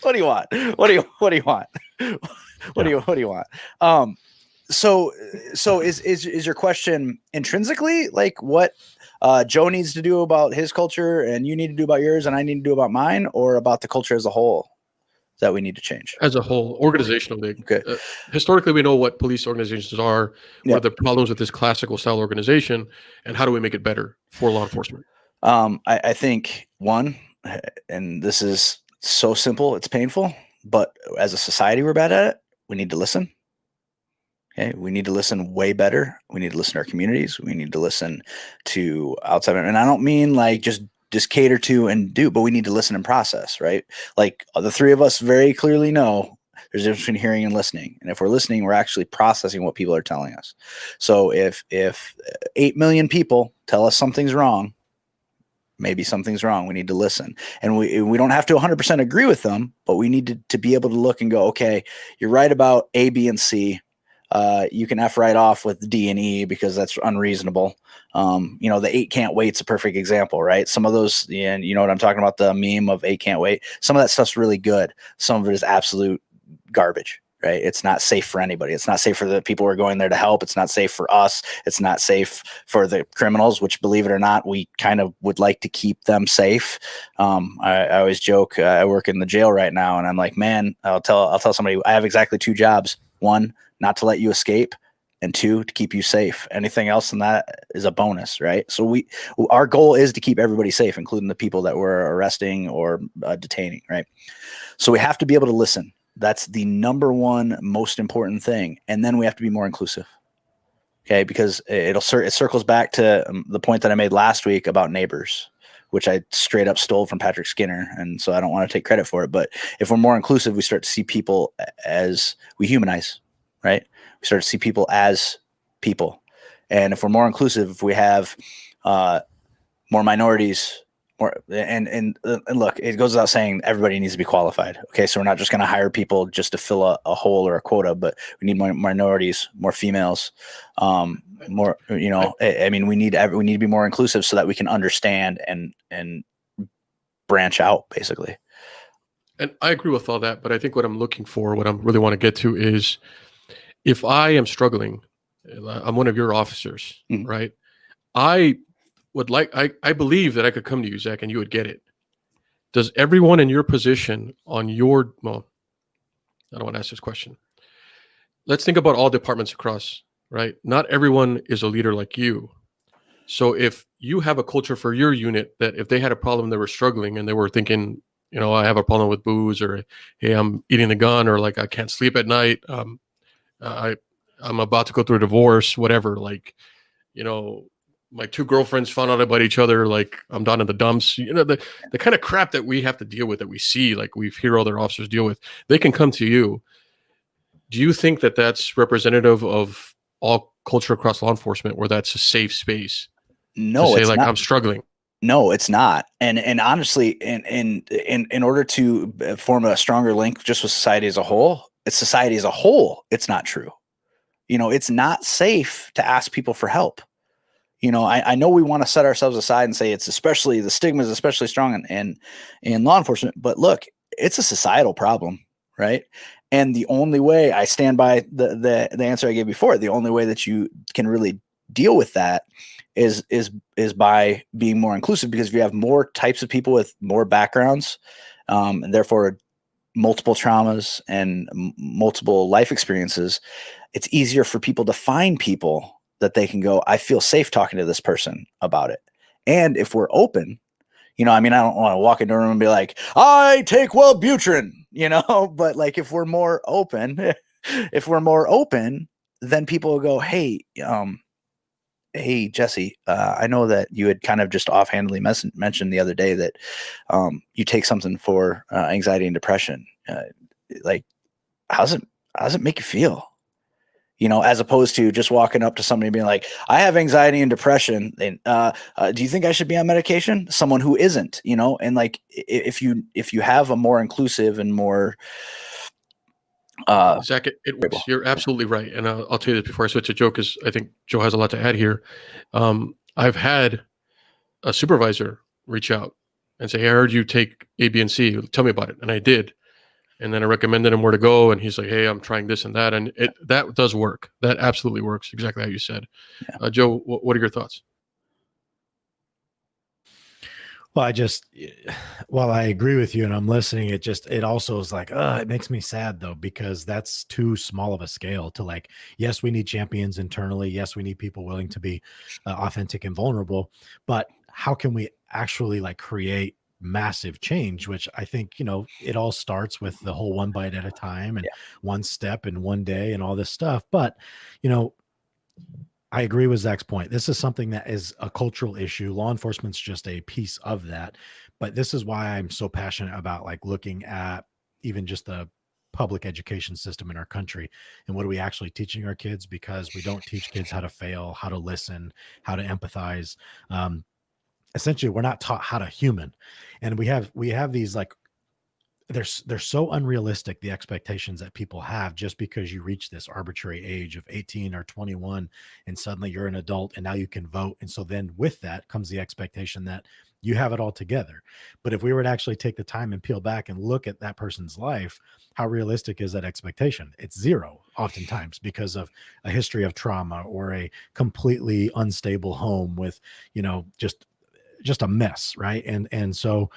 What do you want? What do you want? What do you want? So is your question intrinsically like what Joe needs to do about his culture and you need to do about yours and I need to do about mine, or about the culture as a whole that we need to change? As a whole, organizationally. Okay. Historically, we know what police organizations are, what are the problems with this classical style organization, and how do we make it better for law enforcement? I think one, and this is so simple, it's painful, but as a society, we're bad at it. We need to listen. Okay. We need to listen way better. We need to listen to our communities. We need to listen to outside. And I don't mean like just cater to and do, but we need to listen and process, right? Like the three of us very clearly know there's a difference between hearing and listening. And if we're listening, we're actually processing what people are telling us. So if 8 million people tell us something's wrong, maybe something's wrong. We need to listen, and we don't have to 100% agree with them, but we need to be able to look and go, okay, you're right about A, B, and C. You can F right off with D and E because that's unreasonable. The 8 can't wait's a perfect example, right? Some of those, and you know what I'm talking about, the meme of 8 can't wait. Some of that stuff's really good. Some of it is absolute garbage. Right? It's not safe for anybody. It's not safe for the people who are going there to help. It's not safe for us. It's not safe for the criminals, which, believe it or not, we kind of would like to keep them safe. I always joke, I work in the jail right now, and I'm like, man, I'll tell somebody I have exactly 2 jobs. 1, not to let you escape, and 2, to keep you safe. Anything else than that is a bonus, right? So our goal is to keep everybody safe, including the people that we're arresting or detaining, right? So we have to be able to listen. That's the number one most important thing. And then we have to be more inclusive. Okay. Because it circles back to the point that I made last week about neighbors, which I straight up stole from Patrick Skinner. And so I don't want to take credit for it, but if we're more inclusive, we start to see people as we humanize, right? We start to see people as people. And if we're more inclusive, if we have more minorities and look, it goes without saying everybody needs to be qualified. Okay, so we're not just going to hire people just to fill a hole or a quota, but we need more minorities, more females, more. I mean, we need to be more inclusive so that we can understand and branch out, basically. And I agree with all that, but I think what I'm looking for, what I really want to get to is, if I am struggling, I'm one of your officers, Mhm. right? I believe that I could come to you, Zach, and you would get it. Does everyone in your position well, I don't want to ask this question. Let's think about all departments across, right? Not everyone is a leader like you. So if you have a culture for your unit that if they had a problem, they were struggling and they were thinking, I have a problem with booze, or, hey, I'm eating the gun, or like I can't sleep at night. I'm about to go through a divorce, whatever. Like, my two girlfriends found out about each other. Like, I'm down in the dumps. The kind of crap that we have to deal with, that we see, like we hear other officers deal with. They can come to you. Do you think that that's representative of all culture across law enforcement, where that's a safe space to say, It's like, not. I'm struggling? No, it's not. And honestly, in order to form a stronger link just with society as a whole, it's not true. It's not safe to ask people for help. I know we want to set ourselves aside and say the stigma is especially strong in law enforcement, but look, it's a societal problem, right? And the only way, I stand by the answer I gave before, the only way that you can really deal with that is by being more inclusive, because if you have more types of people with more backgrounds, and therefore multiple traumas and multiple life experiences, it's easier for people to find people that they can go, I feel safe talking to this person about it. And if we're open, I mean, I don't want to walk into a room and be like, I take Wellbutrin, but like, if we're more open, then people will go, hey, Jesse, I know that you had kind of just offhandedly mentioned the other day that you take something for anxiety and depression. Like, how's it make you feel? As opposed to just walking up to somebody and being like, I have anxiety and depression. And, do you think I should be on medication? Someone who isn't, and like, if you have a more inclusive and more, Zach, it works. You're absolutely right. And I'll tell you this before I switch to Joe, because I think Joe has a lot to add here. I've had a supervisor reach out and say, hey, I heard you take A, B, and C. Tell me about it. And I did. And then I recommended him where to go. And he's like, hey, I'm trying this and that. And that does work. That absolutely works. Exactly how you said. Yeah. Joe, what are your thoughts? Well, while I agree with you and I'm listening, it also is like, it makes me sad though, because that's too small of a scale to like, yes, we need champions internally. Yes, we need people willing to be authentic and vulnerable, but how can we actually like create massive change? Which I think, it all starts with the whole one bite at a time and one step and one day and all this stuff. But, I agree with Zach's point. This is something that is a cultural issue. Law enforcement's just a piece of that. But this is why I'm so passionate about like looking at even just the public education system in our country and what are we actually teaching our kids, because we don't teach kids how to fail, how to listen, how to empathize. Essentially, we're not taught how to human. And we have these like, they're so unrealistic, the expectations that people have just because you reach this arbitrary age of 18 or 21 and suddenly you're an adult and now you can vote. And so then with that comes the expectation that you have it all together. But if we were to actually take the time and peel back and look at that person's life, how realistic is that expectation? It's zero oftentimes, because of a history of trauma or a completely unstable home with, just a mess. Right. And so,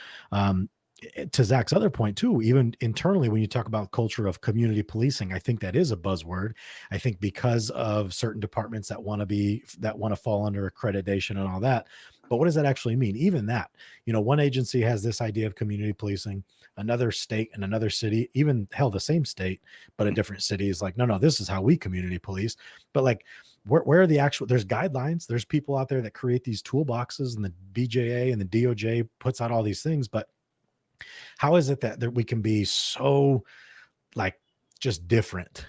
to Zach's other point too, even internally, when you talk about culture of community policing, I think that is a buzzword. I think because of certain departments that want to fall under accreditation and all that. But what does that actually mean? Even that, one agency has this idea of community policing, another state and another city, even hell, the same state, but a different city is like, no, this is how we community police. But like, where are there's guidelines, there's people out there that create these toolboxes, and the BJA and the DOJ puts out all these things, but how is it that we can be so like just different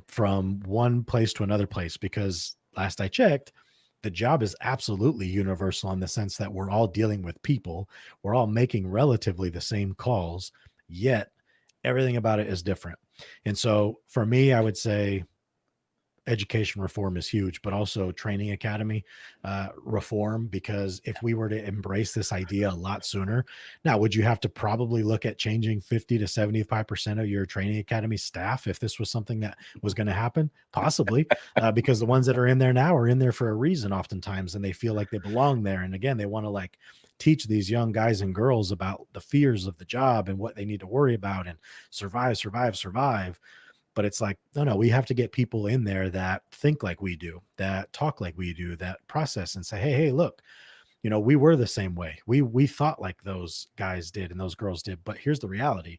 from one place to another place? Because last I checked, the job is absolutely universal in the sense that we're all dealing with people. We're all making relatively the same calls, yet everything about it is different. And so for me, I would say education reform is huge, but also training academy reform, because if we were to embrace this idea a lot sooner, now, would you have to probably look at changing 50 to 75% of your training academy staff if this was something that was going to happen? Possibly, because the ones that are in there now are in there for a reason oftentimes, and they feel like they belong there. And again, they want to like teach these young guys and girls about the fears of the job and what they need to worry about and survive. But it's like, no, we have to get people in there that think like we do, that talk like we do, that process and say, hey, look, we were the same way. We thought like those guys did and those girls did. But here's the reality.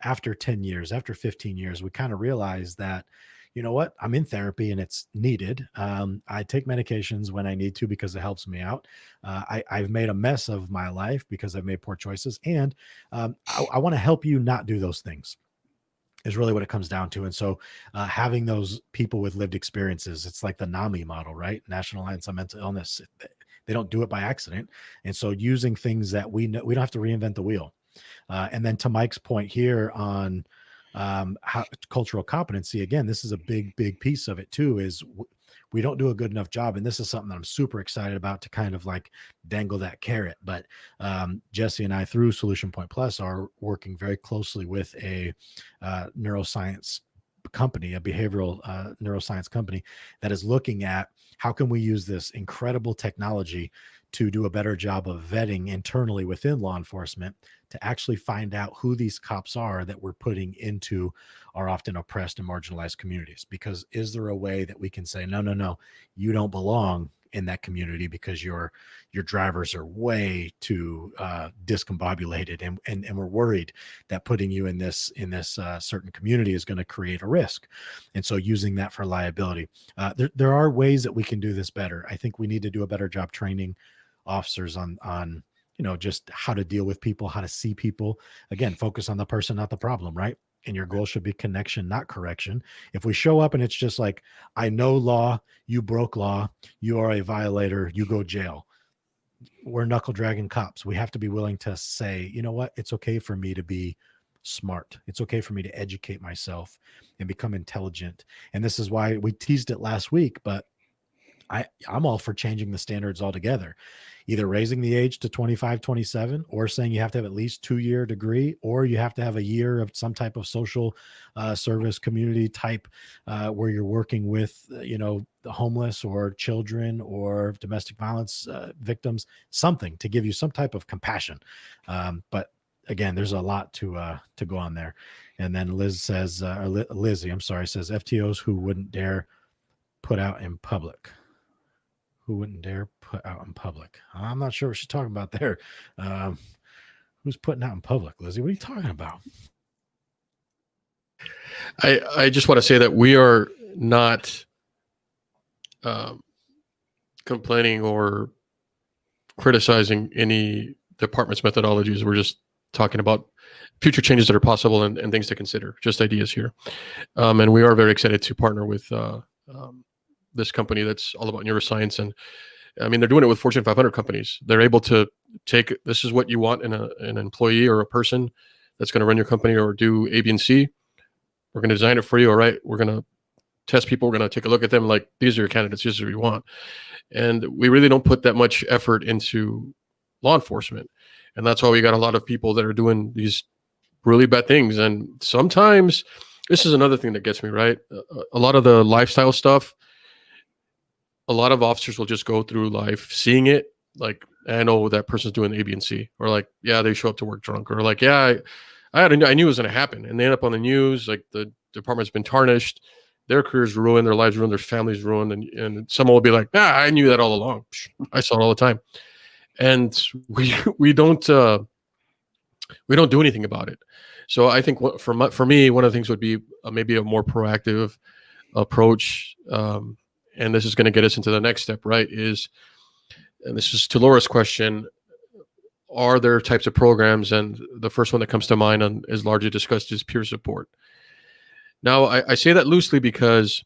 After 10 years, after 15 years, we kind of realized that, you know what, I'm in therapy and it's needed. I take medications when I need to because it helps me out. I've made a mess of my life because I've made poor choices. And I want to help you not do those things, is really what it comes down to. And so having those people with lived experiences, it's like the NAMI model, right? National Alliance on Mental Illness. They don't do it by accident. And so using things that we know, we don't have to reinvent the wheel. And then to Mike's point here on how cultural competency, again, this is a big piece of it too, is we don't do a good enough job. And this is something that I'm super excited about to kind of like dangle that carrot. But Jesse and I, through Solution Point Plus, are working very closely with a neuroscience company, a behavioral neuroscience company that is looking at how can we use this incredible technology to do a better job of vetting internally within law enforcement to actually find out who these cops are that we're putting into our often oppressed and marginalized communities. Because is there a way that we can say, no, you don't belong in that community because your drivers are way too discombobulated, and we're worried that putting you in this certain community is going to create a risk. And so using that for liability, there are ways that we can do this better. I think we need to do a better job training officers on just how to deal with people, how to see people. Again, focus on the person, not the problem, right? And your goal should be connection, not correction. If we show up and it's just like, I know law, you broke law, you are a violator, you go jail, we're knuckle dragging cops. We have to be willing to say, you know what, it's okay for me to be smart. It's okay for me to educate myself and become intelligent. And this is why we teased it last week, but I'm all for changing the standards altogether, either raising the age to 25, 27, or saying you have to have at least 2-year degree, or you have to have a year of some type of social service community type where you're working with, the homeless or children or domestic violence victims, something to give you some type of compassion. But again, there's a lot to go on there. And then Liz says, Lizzie, I'm sorry, says FTOs who wouldn't dare put out in public. Who wouldn't dare put out in public? I'm not sure what she's talking about there. Who's putting out in public, Lizzie? What are you talking about? I just want to say that we are not complaining or criticizing any department's methodologies. We're just talking about future changes that are possible and things to consider, just ideas here. And we are very excited to partner with this company that's all about neuroscience. And I mean, they're doing it with Fortune 500 companies. They're able to take, this is what you want in an employee or a person that's going to run your company or do A, B, and C. We're going to design it for you. All right. We're going to test people. We're going to take a look at them. Like, these are your candidates. This is what you want. And we really don't put that much effort into law enforcement. And that's why we got a lot of people that are doing these really bad things. And sometimes this is another thing that gets me, right? A lot of the lifestyle stuff, a lot of officers will just go through life seeing it. Like, I know that person's doing A, B, and C, or like, yeah, they show up to work drunk, or like, yeah, I knew it was going to happen. And they end up on the news. Like, the department's been tarnished, their careers ruined, their lives ruined, their families ruined. And someone will be like, I knew that all along. I saw it all the time. And we don't do anything about it. So I think for me, one of the things would be maybe a more proactive approach. And this is going to get us into the next step, right? And this is to Laura's question, are there types of programs? And the first one that comes to mind and is largely discussed is peer support. Now, I say that loosely because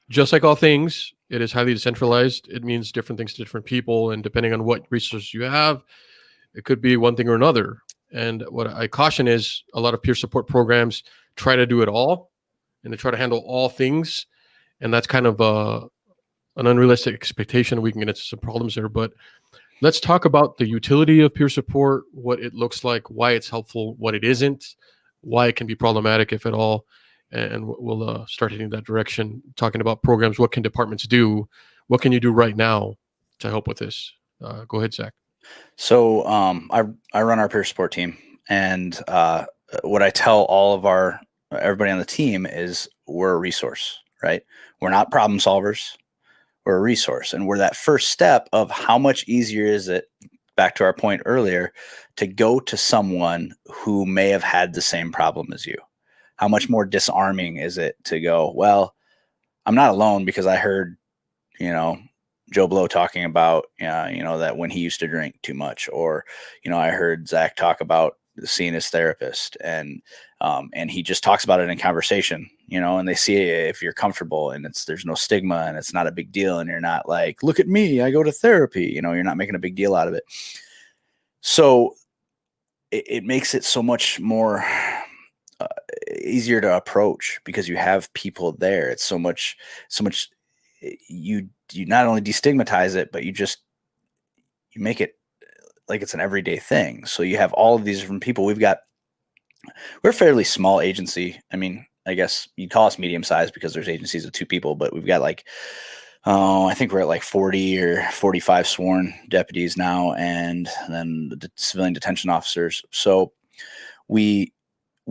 just like all things, it is highly decentralized. It means different things to different people, and depending on what resources you have, it could be one thing or another. And what I caution is a lot of peer support programs try to do it all, and they try to handle all things, and that's kind of an unrealistic expectation. We can get into some problems there, but let's talk about the utility of peer support, what it looks like, why it's helpful, what it isn't, why it can be problematic, if at all. And we'll start heading that direction, talking about programs. What can departments do? What can you do right now to help with this? Go ahead, Zach. So I run our peer support team, and what I tell all of everybody on the team is we're a resource, right? We're not problem solvers. We're a resource, and we're that first step of how much easier is it, back to our point earlier, to go to someone who may have had the same problem as you. How much more disarming is it to go, well, I'm not alone, because I heard, Joe Blow talking about, that when he used to drink too much, or, I heard Zach talk about seeing his therapist, and he just talks about it in conversation, and they see if you're comfortable, and there's no stigma, and it's not a big deal, and you're not like, look at me, I go to therapy, you're not making a big deal out of it. So it makes it so much more easier to approach, because you have people there. It's so much you not only destigmatize it, but you make it like it's an everyday thing. So you have all of these different people. We're a fairly small agency. I mean, I guess you'd call us medium sized, because there's agencies of 2 people, but we've got I think we're at like 40 or 45 sworn deputies now, and then the civilian detention officers. So we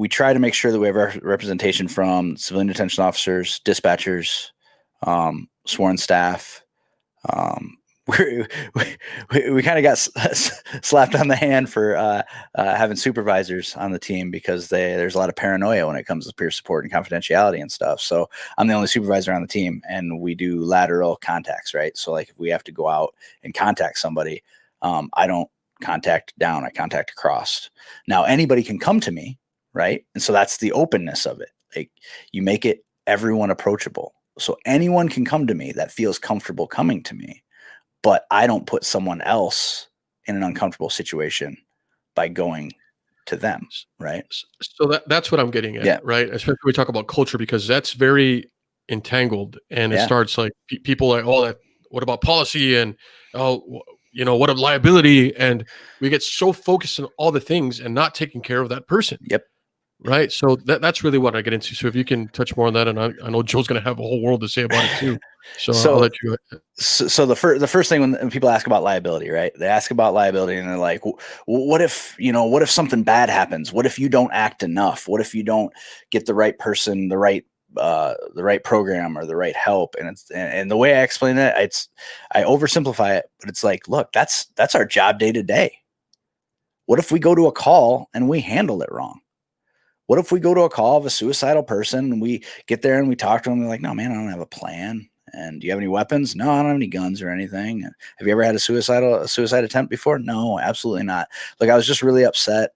try to make sure that we have representation from civilian detention officers, dispatchers, sworn staff. We kind of got slapped on the hand for having supervisors on the team, because there's a lot of paranoia when it comes to peer support and confidentiality and stuff. So I'm the only supervisor on the team, and we do lateral contacts, right? So like if we have to go out and contact somebody, I don't contact down, I contact across. Now anybody can come to me, right? And so that's the openness of it. Like, you make it everyone approachable. So anyone can come to me that feels comfortable coming to me, but I don't put someone else in an uncomfortable situation by going to them, right? So that's what I'm getting at, Yeah. right? Especially when we talk about culture, because that's very entangled, and it Yeah. starts like people like, oh, what about policy, and what about liability, and we get so focused on all the things and not taking care of that person. Yep. Right. So that's really what I get into. So if you can touch more on that, and I know Joe's going to have a whole world to say about it too. So I'll let you. So the first thing when people ask about liability, right? They ask about liability, and they're like, what if something bad happens? What if you don't act enough? What if you don't get the right person, the right program, or the right help? And the way I explain that, I oversimplify it, but it's like, look, that's our job day to day. What if we go to a call and we handle it wrong? What if we go to a call of a suicidal person, and we get there and we talk to them? They're like, no, man, I don't have a plan. And do you have any weapons? No, I don't have any guns or anything. Have you ever had a suicide attempt before? No, absolutely not. Like, I was just really upset.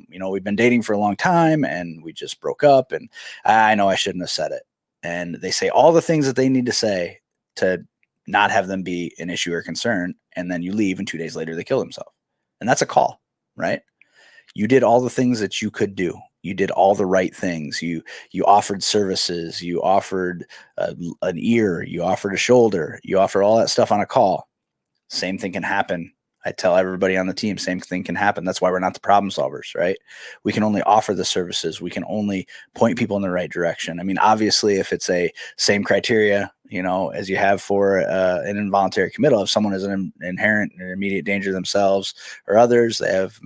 We've been dating for a long time, and we just broke up, and I know I shouldn't have said it. And they say all the things that they need to say to not have them be an issue or concern. And then you leave, and 2 days later they kill themselves. And that's a call, right? You did all the things that you could do. You did all the right things. You offered services. You offered an ear. You offered a shoulder. You offer all that stuff on a call. Same thing can happen. I tell everybody on the team, same thing can happen. That's why we're not the problem solvers, right? We can only offer the services. We can only point people in the right direction. I mean, obviously, if it's a same criteria, as you have for an involuntary committal, if someone is an inherent or immediate danger to themselves or others, they have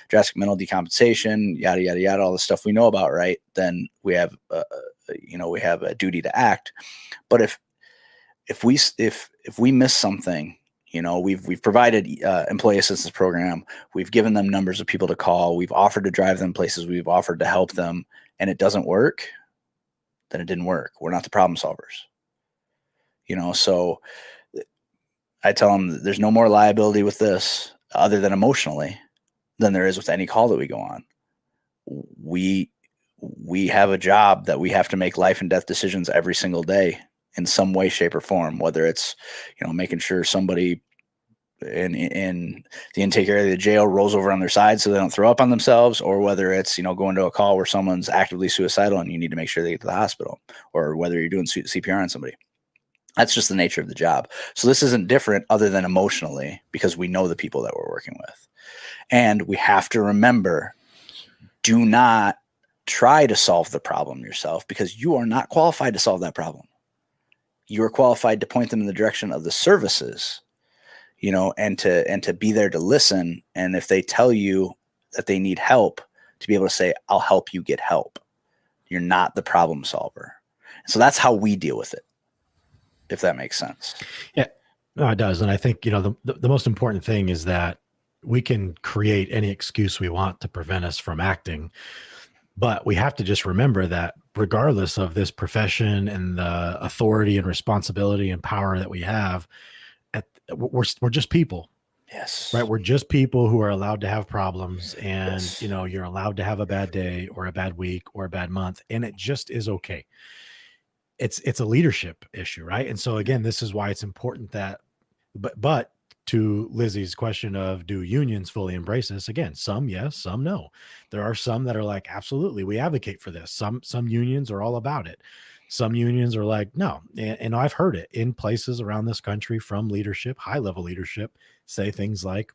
drastic mental decompensation, yada, yada, yada, all the stuff we know about, right? Then we have, we have a duty to act. But if we miss something, we've provided employee assistance program. We've given them numbers of people to call. We've offered to drive them places. We've offered to help them, and it doesn't work, then it didn't work. We're not the problem solvers. So I tell them there's no more liability with this other than emotionally than there is with any call that we go on. We have a job that we have to make life and death decisions every single day. in some way, shape, or form, whether it's, making sure somebody in the intake area of the jail rolls over on their side so they don't throw up on themselves, or whether it's, going to a call where someone's actively suicidal and you need to make sure they get to the hospital, or whether you're doing CPR on somebody. That's just the nature of the job. So this isn't different other than emotionally, because we know the people that we're working with. And we have to remember, do not try to solve the problem yourself, because you are not qualified to solve that problem. You are qualified to point them in the direction of the services, and to be there to listen. And if they tell you that they need help, to be able to say, I'll help you get help. You're not the problem solver. So that's how we deal with it, if that makes sense. Yeah, no, it does. And I think, the most important thing is that we can create any excuse we want to prevent us from acting, but we have to just remember that regardless of this profession and the authority and responsibility and power that we have, we're just people. Yes. Right. We're just people who are allowed to have problems, and, Yes. you're allowed to have a bad day or a bad week or a bad month, and it just is okay. It's a leadership issue. Right. And so again, this is why it's important that, but to Lizzie's question of, do unions fully embrace this? Again, some yes, some no. There are some that are like, absolutely, we advocate for this. Some unions are all about it. Some unions are like, no. And I've heard it in places around this country from leadership, high level leadership, say things like,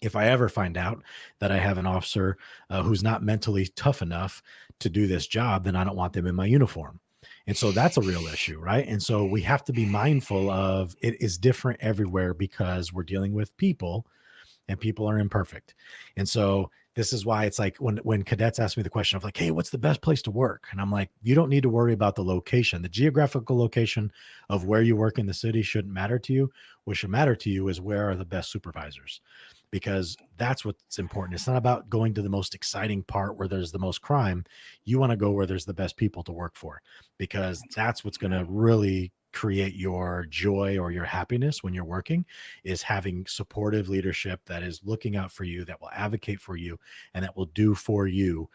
if I ever find out that I have an officer who's not mentally tough enough to do this job, then I don't want them in my uniform. And so that's a real issue, right? And so we have to be mindful of, it is different everywhere, because we're dealing with people, and people are imperfect. And so this is why it's like when cadets ask me the question of like, hey, what's the best place to work? And I'm like, you don't need to worry about the location. The geographical location of where you work in the city shouldn't matter to you. What should matter to you is, where are the best supervisors? Because that's what's important. It's not about going to the most exciting part where there's the most crime. You want to go where there's the best people to work for, because that's what's going to really create your joy or your happiness when you're working, is having supportive leadership that is looking out for you, that will advocate for you, and that will do for you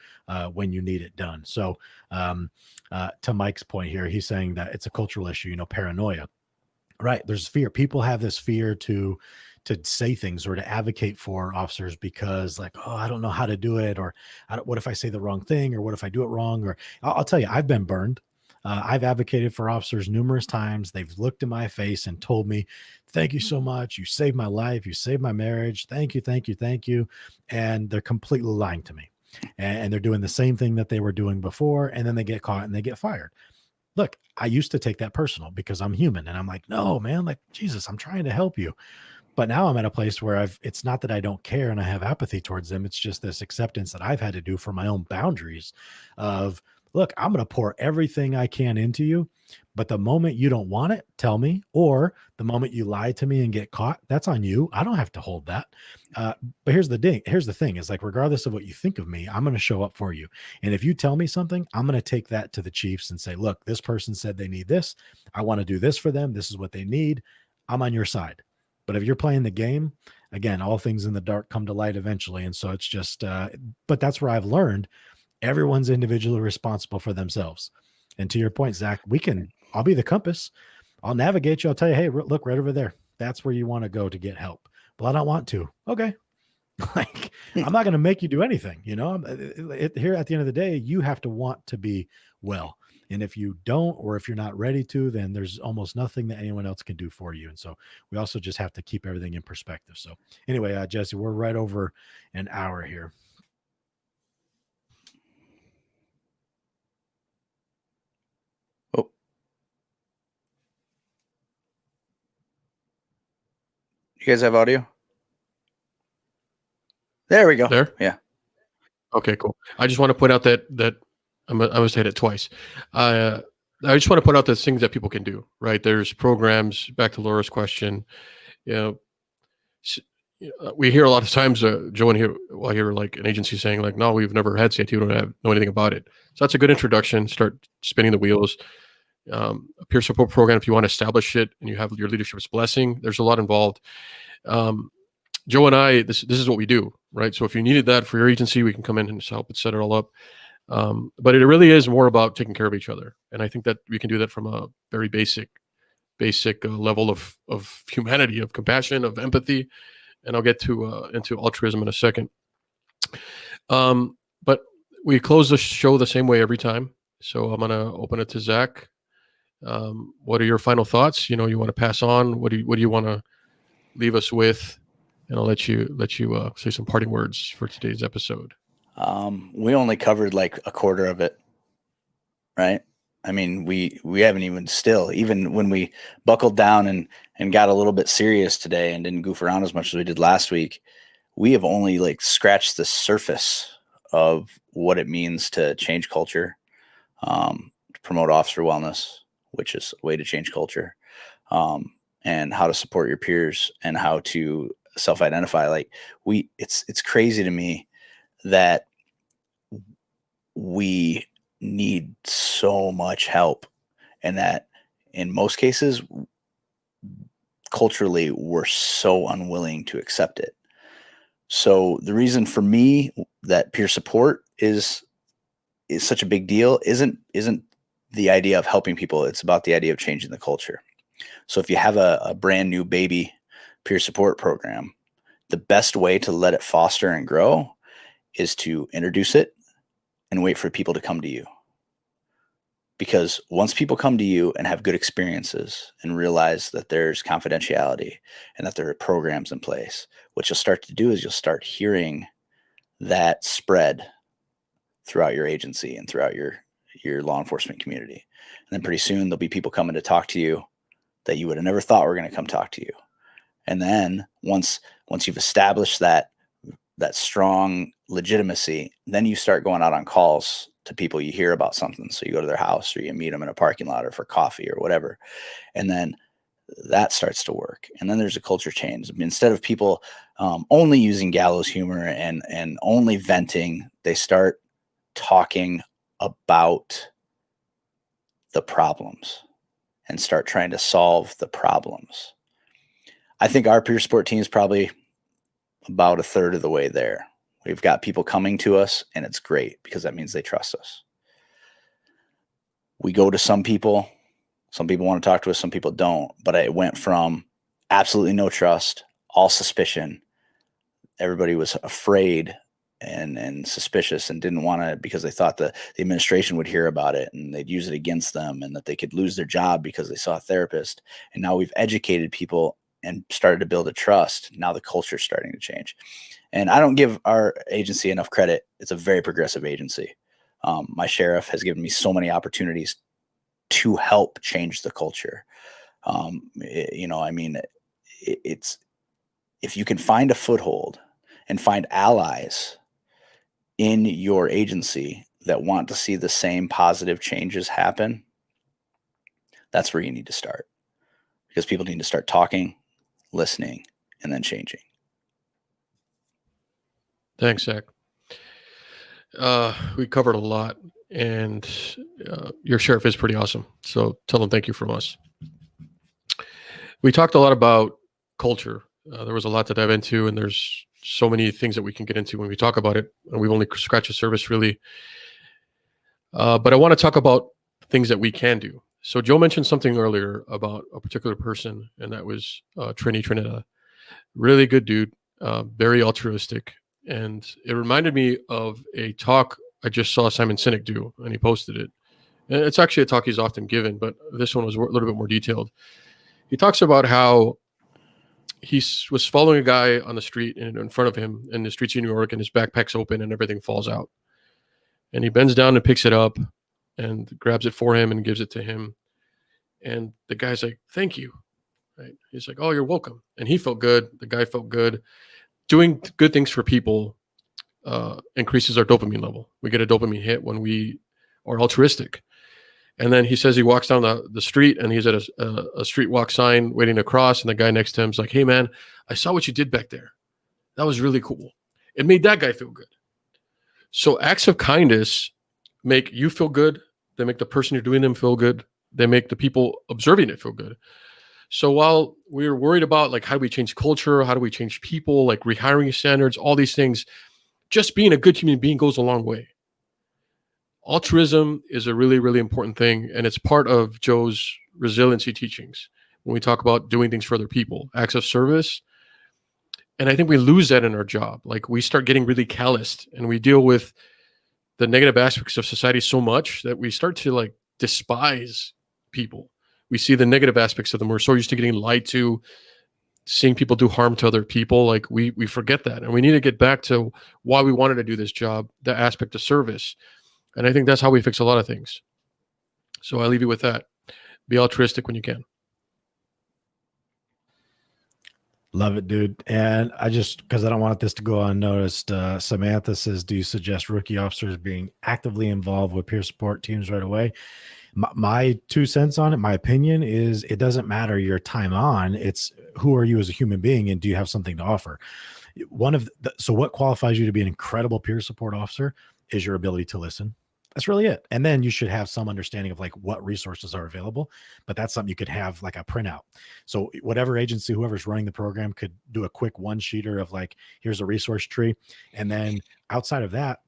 when you need it done. So to Mike's point here, he's saying that it's a cultural issue, paranoia, right? There's fear. People have this fear to say things or to advocate for officers, because like, oh, I don't know how to do it, or what if I say the wrong thing, or what if I do it wrong? Or I'll tell you, I've been burned. I've advocated for officers numerous times. They've looked in my face and told me, thank you so much. You saved my life. You saved my marriage. Thank you, thank you, thank you. And they're completely lying to me. And they're doing the same thing that they were doing before. And then they get caught and they get fired. Look, I used to take that personal, because I'm human. And I'm like, no, man, like, Jesus, I'm trying to help you. But now I'm at a place where it's not that I don't care and I have apathy towards them. It's just this acceptance that I've had to do for my own boundaries of, look, I'm going to pour everything I can into you, but the moment you don't want it, tell me, or the moment you lie to me and get caught, that's on you. I don't have to hold that. But here's the thing is, like, regardless of what you think of me, I'm going to show up for you. And if you tell me something, I'm going to take that to the chiefs and say, look, this person said they need this. I want to do this for them. This is what they need. I'm on your side. But if you're playing the game, again, all things in the dark come to light eventually. And so it's just, but that's where I've learned everyone's individually responsible for themselves. And to your point, Zach, I'll be the compass. I'll navigate you. I'll tell you, hey, look right over there. That's where you want to go to get help. But I don't want to. Okay. Like, I'm not going to make you do anything, here at the end of the day, you have to want to be well. And if you don't, or if you're not ready to, then there's almost nothing that anyone else can do for you. And so we also just have to keep everything in perspective. So anyway, Jesse, we're right over an hour here. Oh, you guys have audio? There we go. There? Yeah. Okay, cool. I just want to point out that I must hit it twice. I just want to point out the things that people can do, right? There's programs, back to Laura's question, we hear a lot of times, Joe, and here, while I hear like an agency saying like, no, we've never had CIT, we don't know anything about it. So that's a good introduction. Start spinning the wheels. A peer support program, if you want to establish it and you have your leadership's blessing, there's a lot involved. Joe and I, this is what we do, right? So if you needed that for your agency, we can come in and help and set it all up. But it really is more about taking care of each other. And I think that we can do that from a very basic level of humanity, of compassion, of empathy. And I'll get to into altruism in a second. But we close the show the same way every time. So I'm going to open it to Zach. What are your final thoughts? You want to pass on? What do you want to leave us with? And I'll let you say some parting words for today's episode. We only covered like a quarter of it, right? I mean, we haven't even when we buckled down and got a little bit serious today and didn't goof around as much as we did last week, we have only like scratched the surface of what it means to change culture, to promote officer wellness, which is a way to change culture, and how to support your peers and how to self-identify. Like it's crazy to me that we need so much help, and that in most cases, culturally, we're so unwilling to accept it. So the reason for me that peer support is such a big deal isn't the idea of helping people. It's about the idea of changing the culture. So if you have a brand new baby peer support program, the best way to let it foster and grow is to introduce it and wait for people to come to you. Because once people come to you and have good experiences and realize that there's confidentiality and that there are programs in place, what you'll start to do is you'll start hearing that spread throughout your agency and throughout your law enforcement community. And then pretty soon there'll be people coming to talk to you that you would have never thought were going to come talk to you. And then once you've established that strong legitimacy, then you start going out on calls to people you hear about something. So you go to their house or you meet them in a parking lot or for coffee or whatever. And then that starts to work. And then there's a culture change. I mean, instead of people only using gallows humor and only venting, they start talking about the problems and start trying to solve the problems. I think our peer support team is probably about a third of the way there. We've got people coming to us, and it's great because that means they trust us. We go to some people want to talk to us, some people don't, but it went from absolutely no trust, all suspicion. Everybody was afraid and suspicious and didn't want to, because they thought the administration would hear about it and they'd use it against them and that they could lose their job because they saw a therapist. And now we've educated people and started to build a trust. Now the culture is starting to change. And I don't give our agency enough credit. It's a very progressive agency. My sheriff has given me so many opportunities to help change the culture. It's if you can find a foothold and find allies in your agency that want to see the same positive changes happen, that's where you need to start, because people need to start talking, listening, and then changing. Thanks, Zach. We covered a lot, and your sheriff is pretty awesome. So tell him thank you from us. We talked a lot about culture. There was a lot to dive into, and there's so many things that we can get into when we talk about it. And we've only scratched the surface, really. But I want to talk about things that we can do. So Joe mentioned something earlier about a particular person, and that was Trinidad. Really good dude, very altruistic. And it reminded me of a talk I just saw Simon Sinek do, and he posted it. And it's actually a talk he's often given, but this one was a little bit more detailed. He talks about how he was following a guy on the street in front of him in the streets of New York, and his backpack's open and everything falls out. And he bends down and picks it up and grabs it for him and gives it to him. And the guy's like, "Thank you." Right? He's like, "Oh, you're welcome." And he felt good. The guy felt good. Doing good things for people increases our dopamine level. We get a dopamine hit when we are altruistic. And then he says he walks down the street and he's at a street walk sign waiting to cross. And the guy next to him is like, "Hey, man, I saw what you did back there. That was really cool." It made that guy feel good. So acts of kindness make you feel good. They make the person you're doing them feel good. They make the people observing it feel good. So while we're worried about like how do we change culture, how do we change people, like rehiring standards, all these things, just being a good human being goes a long way. altruism is a really, really important thing, and it's part of Joe's resiliency teachings when we talk about doing things for other people, acts of service. And I think we lose that in our job. Like we start getting really calloused, and we deal with the negative aspects of society so much that we start to like despise people. We see the negative aspects of them. We're so used to getting lied to, seeing people do harm to other people. Like we forget that, and we need to get back to why we wanted to do this job, the aspect of service. And I think that's how we fix a lot of things. So I leave you with that. Be altruistic when you can. Love it, dude. And I just, because I don't want this to go unnoticed, Samantha says, do you suggest rookie officers being actively involved with peer support teams right away? My 2 cents on it, my opinion is it doesn't matter your time on. It's who are you as a human being, and do you have something to offer? So what qualifies you to be an incredible peer support officer is your ability to listen. That's really it. And then you should have some understanding of like what resources are available, but that's something you could have like a printout. So whatever agency, whoever's running the program could do a quick one sheeter of like, here's a resource tree. And then outside of that,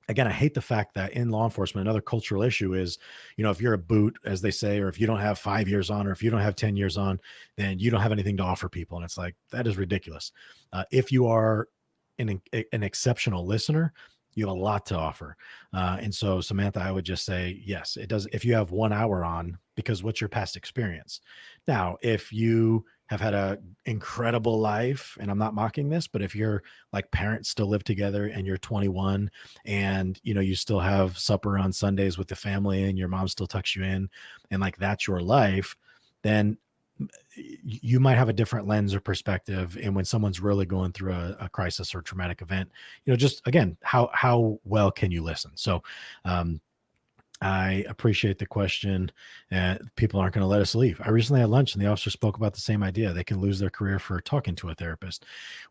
again, I hate the fact that in law enforcement, another cultural issue is, if you're a boot, as they say, or if you don't have 5 years on, or if you don't have 10 years on, then you don't have anything to offer people. And it's like, that is ridiculous. If you are an exceptional listener, you have a lot to offer. And so, Samantha, I would just say, yes, it does. If you have 1 hour on, because what's your past experience? Now, if you have had a incredible life, and I'm not mocking this, but if your like parents still live together and you're 21 and you still have supper on Sundays with the family and your mom still tucks you in and like that's your life, then you might have a different lens or perspective. And when someone's really going through a crisis or traumatic event, just again, how well can you listen? So I appreciate the question. People aren't going to let us leave. I recently had lunch and the officer spoke about the same idea. They can lose their career for talking to a therapist.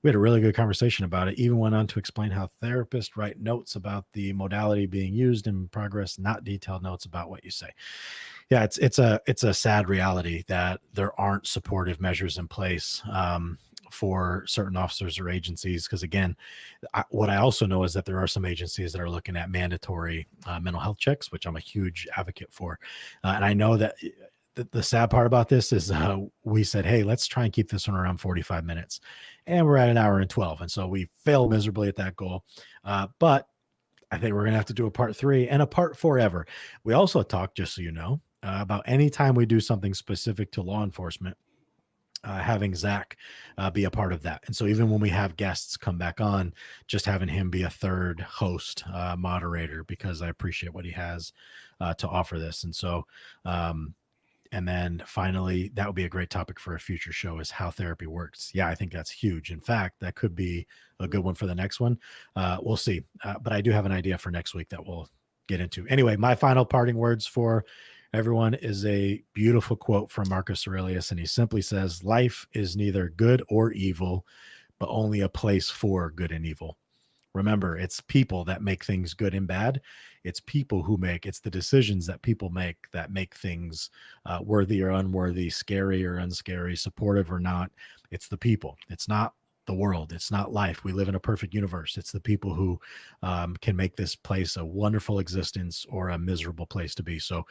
We had a really good conversation about it. Even went on to explain how therapists write notes about the modality being used in progress, not detailed notes about what you say. Yeah, it's a sad reality that there aren't supportive measures in place for certain officers or agencies. Because again, what I also know is that there are some agencies that are looking at mandatory mental health checks, which I'm a huge advocate for. And I know that the sad part about this is we said, hey, let's try and keep this one around 45 minutes. And we're at an hour and 12. And so we failed miserably at that goal. But I think we're going to have to do a part 3 and a part 4 ever. We also talked, just so you know, about any time we do something specific to law enforcement, having Zach be a part of that. And so even when we have guests come back on, just having him be a third host, moderator, because I appreciate what he has to offer this. And so, and then finally, that would be a great topic for a future show, is how therapy works. Yeah, I think that's huge. In fact, that could be a good one for the next one. We'll see. But I do have an idea for next week that we'll get into. Anyway, my final parting words for everyone is a beautiful quote from Marcus Aurelius. And he simply says, life is neither good or evil, but only a place for good and evil. Remember, it's people that make things good and bad. It's people who it's the decisions that people make that make things worthy or unworthy, scary or unscary, supportive or not. It's the people. It's not the world. It's not life. We live in a perfect universe. It's the people who can make this place a wonderful existence or a miserable place to be. So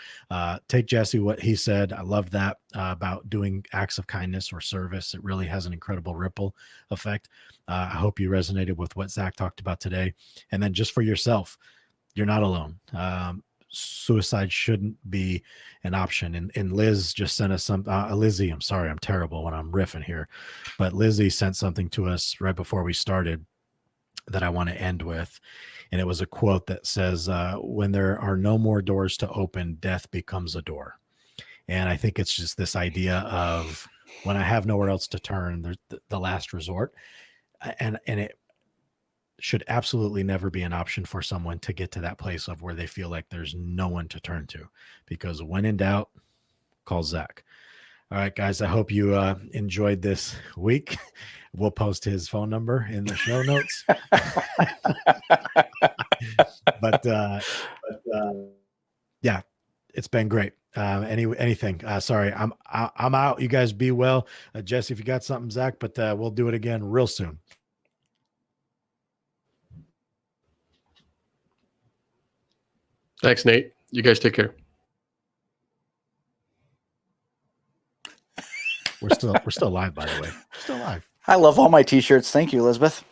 take Jesse, what he said. I love that about doing acts of kindness or service. It really has an incredible ripple effect. I hope you resonated with what Zach talked about today. And then just for yourself, you're not alone. Suicide shouldn't be an option. And Liz just sent us some, Lizzie, I'm sorry, I'm terrible when I'm riffing here, but Lizzie sent something to us right before we started that I want to end with. And it was a quote that says, when there are no more doors to open, death becomes a door. And I think it's just this idea of when I have nowhere else to turn, there's the last resort. And it should absolutely never be an option for someone to get to that place of where they feel like there's no one to turn to, because when in doubt, call Zach. All right, guys, I hope you enjoyed this week. We'll post his phone number in the show notes. but yeah, it's been great. Anything. Sorry, I'm out. You guys be well. Jesse, if you got something, Zach, but we'll do it again real soon. Thanks, Nate. You guys take care. We're still live, by the way. Still live. I love all my t-shirts. Thank you, Elizabeth.